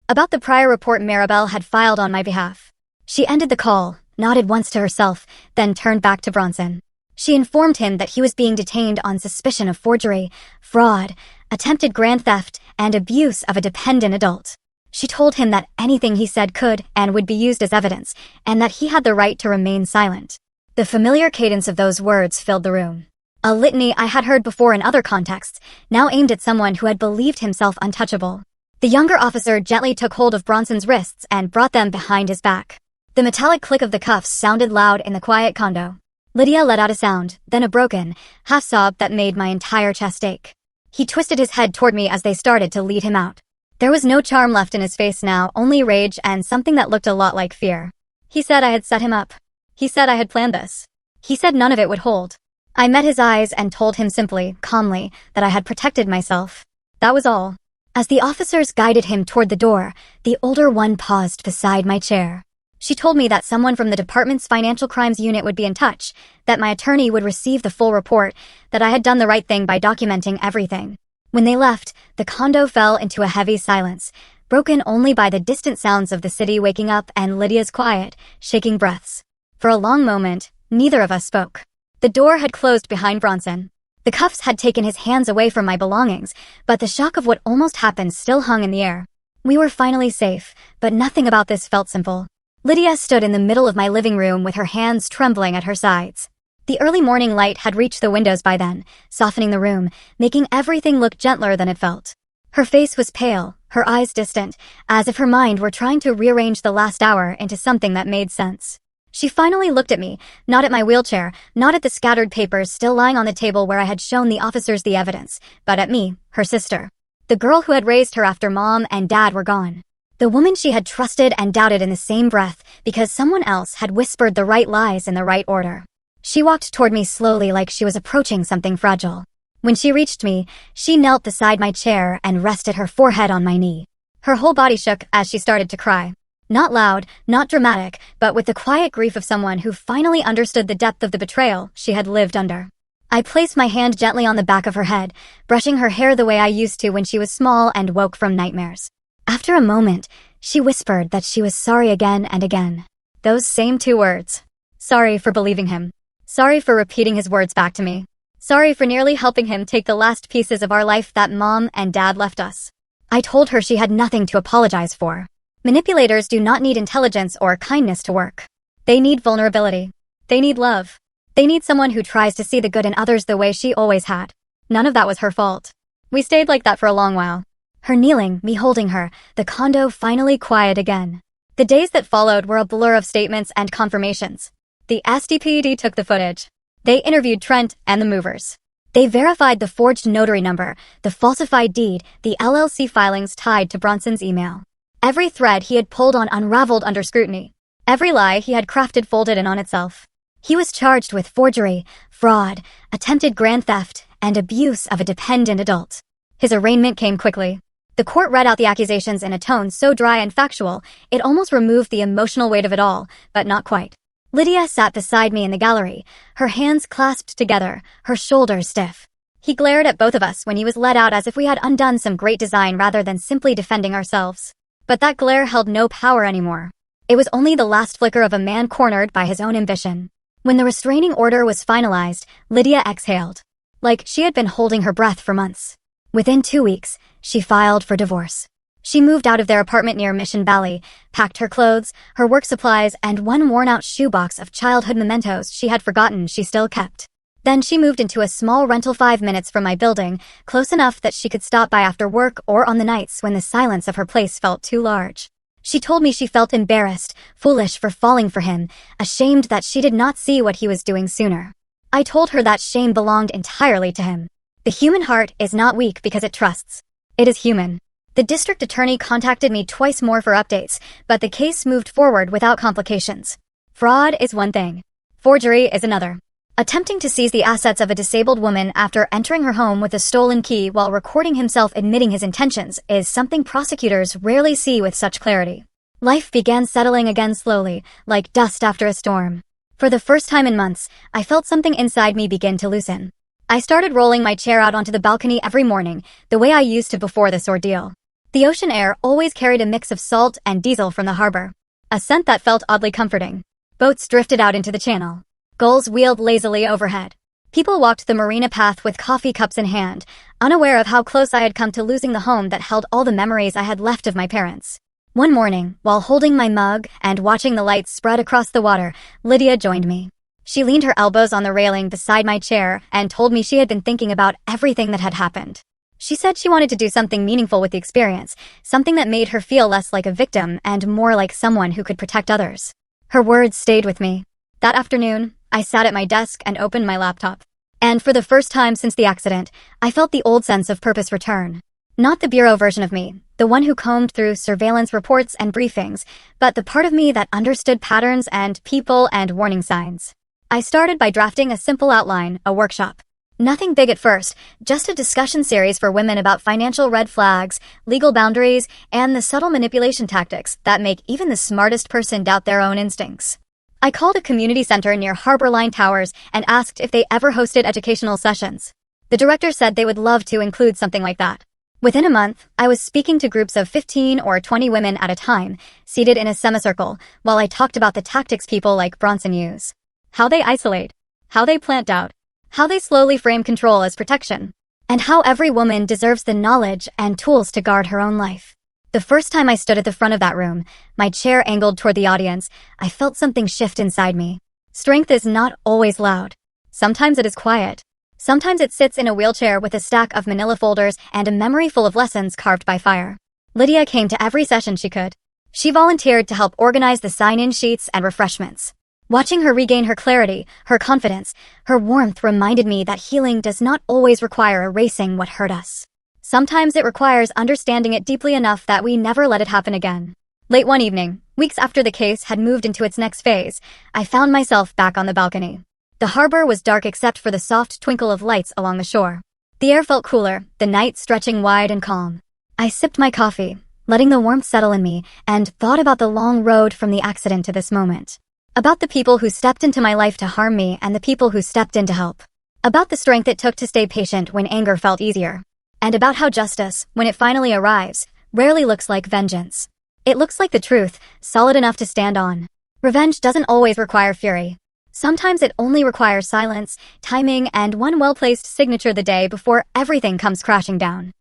about the prior report Maribel had filed on my behalf. She ended the call, nodded once to herself, then turned back to Bronson. She informed him that he was being detained on suspicion of forgery, fraud, attempted grand theft, and abuse of a dependent adult. She told him that anything he said could and would be used as evidence, and that he had the right to remain silent. The familiar cadence of those words filled the room. A litany I had heard before in other contexts, now aimed at someone who had believed himself untouchable. The younger officer gently took hold of Bronson's wrists and brought them behind his back. The metallic click of the cuffs sounded loud in the quiet condo. Lydia let out a sound, then a broken, half sob that made my entire chest ache. He twisted his head toward me as they started to lead him out. There was no charm left in his face now, only rage and something that looked a lot like fear. He said I had set him up. He said I had planned this. He said none of it would hold. I met his eyes and told him simply, calmly, that I had protected myself. That was all. As the officers guided him toward the door, the older one paused beside my chair. She told me that someone from the department's financial crimes unit would be in touch, that my attorney would receive the full report, that I had done the right thing by documenting everything. When they left, the condo fell into a heavy silence, broken only by the distant sounds of the city waking up and Lydia's quiet, shaking breaths. For a long moment, neither of us spoke. The door had closed behind Bronson. The cuffs had taken his hands away from my belongings, but the shock of what almost happened still hung in the air. We were finally safe, but nothing about this felt simple. Lydia stood in the middle of my living room with her hands trembling at her sides. The early morning light had reached the windows by then, softening the room, making everything look gentler than it felt. Her face was pale, her eyes distant, as if her mind were trying to rearrange the last hour into something that made sense. She finally looked at me, not at my wheelchair, not at the scattered papers still lying on the table where I had shown the officers the evidence, but at me, her sister. The girl who had raised her after Mom and Dad were gone. The woman she had trusted and doubted in the same breath because someone else had whispered the right lies in the right order. She walked toward me slowly like she was approaching something fragile. When she reached me, she knelt beside my chair and rested her forehead on my knee. Her whole body shook as she started to cry. Not loud, not dramatic, but with the quiet grief of someone who finally understood the depth of the betrayal she had lived under. I placed my hand gently on the back of her head, brushing her hair the way I used to when she was small and woke from nightmares. After a moment, she whispered that she was sorry again and again. Those same 2 words. Sorry for believing him. Sorry for repeating his words back to me. Sorry for nearly helping him take the last pieces of our life that Mom and Dad left us. I told her she had nothing to apologize for. Manipulators do not need intelligence or kindness to work. They need vulnerability. They need love. They need someone who tries to see the good in others the way she always had. None of that was her fault. We stayed like that for a long while. Her kneeling, me holding her, the condo finally quiet again. The days that followed were a blur of statements and confirmations. The SDPD took the footage. They interviewed Trent and the movers. They verified the forged notary number, the falsified deed, the LLC filings tied to Bronson's email. Every thread he had pulled on unraveled under scrutiny. Every lie he had crafted folded in on itself. He was charged with forgery, fraud, attempted grand theft, and abuse of a dependent adult. His arraignment came quickly. The court read out the accusations in a tone so dry and factual, it almost removed the emotional weight of it all, but not quite. Lydia sat beside me in the gallery, her hands clasped together, her shoulders stiff. He glared at both of us when he was let out as if we had undone some great design rather than simply defending ourselves. But that glare held no power anymore. It was only the last flicker of a man cornered by his own ambition. When the restraining order was finalized, Lydia exhaled, like she had been holding her breath for months. Within 2 weeks, she filed for divorce. She moved out of their apartment near Mission Valley, packed her clothes, her work supplies, and one worn-out shoebox of childhood mementos she had forgotten she still kept. Then she moved into a small rental 5 minutes from my building, close enough that she could stop by after work or on the nights when the silence of her place felt too large. She told me she felt embarrassed, foolish for falling for him, ashamed that she did not see what he was doing sooner. I told her that shame belonged entirely to him. The human heart is not weak because it trusts. It is human. The district attorney contacted me twice more for updates, but the case moved forward without complications. Fraud is one thing. Forgery is another. Attempting to seize the assets of a disabled woman after entering her home with a stolen key while recording himself admitting his intentions is something prosecutors rarely see with such clarity. Life began settling again slowly, like dust after a storm. For the first time in months, I felt something inside me begin to loosen. I started rolling my chair out onto the balcony every morning, the way I used to before this ordeal. The ocean air always carried a mix of salt and diesel from the harbor, a scent that felt oddly comforting. Boats drifted out into the channel. Gulls wheeled lazily overhead. People walked the marina path with coffee cups in hand, unaware of how close I had come to losing the home that held all the memories I had left of my parents. One morning, while holding my mug and watching the lights spread across the water, Lydia joined me. She leaned her elbows on the railing beside my chair and told me she had been thinking about everything that had happened. She said she wanted to do something meaningful with the experience, something that made her feel less like a victim and more like someone who could protect others. Her words stayed with me. That afternoon, I sat at my desk and opened my laptop. And for the first time since the accident, I felt the old sense of purpose return. Not the bureau version of me, the one who combed through surveillance reports and briefings, but the part of me that understood patterns and people and warning signs. I started by drafting a simple outline, a workshop. Nothing big at first, just a discussion series for women about financial red flags, legal boundaries, and the subtle manipulation tactics that make even the smartest person doubt their own instincts. I called a community center near Harbor Line Towers and asked if they ever hosted educational sessions. The director said they would love to include something like that. Within a month, I was speaking to groups of 15 or 20 women at a time, seated in a semicircle, while I talked about the tactics people like Bronson use. How they isolate, how they plant doubt, how they slowly frame control as protection, and how every woman deserves the knowledge and tools to guard her own life. The first time I stood at the front of that room, my chair angled toward the audience, I felt something shift inside me. Strength is not always loud. Sometimes it is quiet. Sometimes it sits in a wheelchair with a stack of manila folders and a memory full of lessons carved by fire. Lydia came to every session she could. She volunteered to help organize the sign-in sheets and refreshments. Watching her regain her clarity, her confidence, her warmth reminded me that healing does not always require erasing what hurt us. Sometimes it requires understanding it deeply enough that we never let it happen again. Late one evening, weeks after the case had moved into its next phase, I found myself back on the balcony. The harbor was dark except for the soft twinkle of lights along the shore. The air felt cooler, the night stretching wide and calm. I sipped my coffee, letting the warmth settle in me, and thought about the long road from the accident to this moment. About the people who stepped into my life to harm me and the people who stepped in to help. About the strength it took to stay patient when anger felt easier. And about how justice, when it finally arrives, rarely looks like vengeance. It looks like the truth, solid enough to stand on. Revenge doesn't always require fury. Sometimes it only requires silence, timing, and one well-placed signature the day before everything comes crashing down.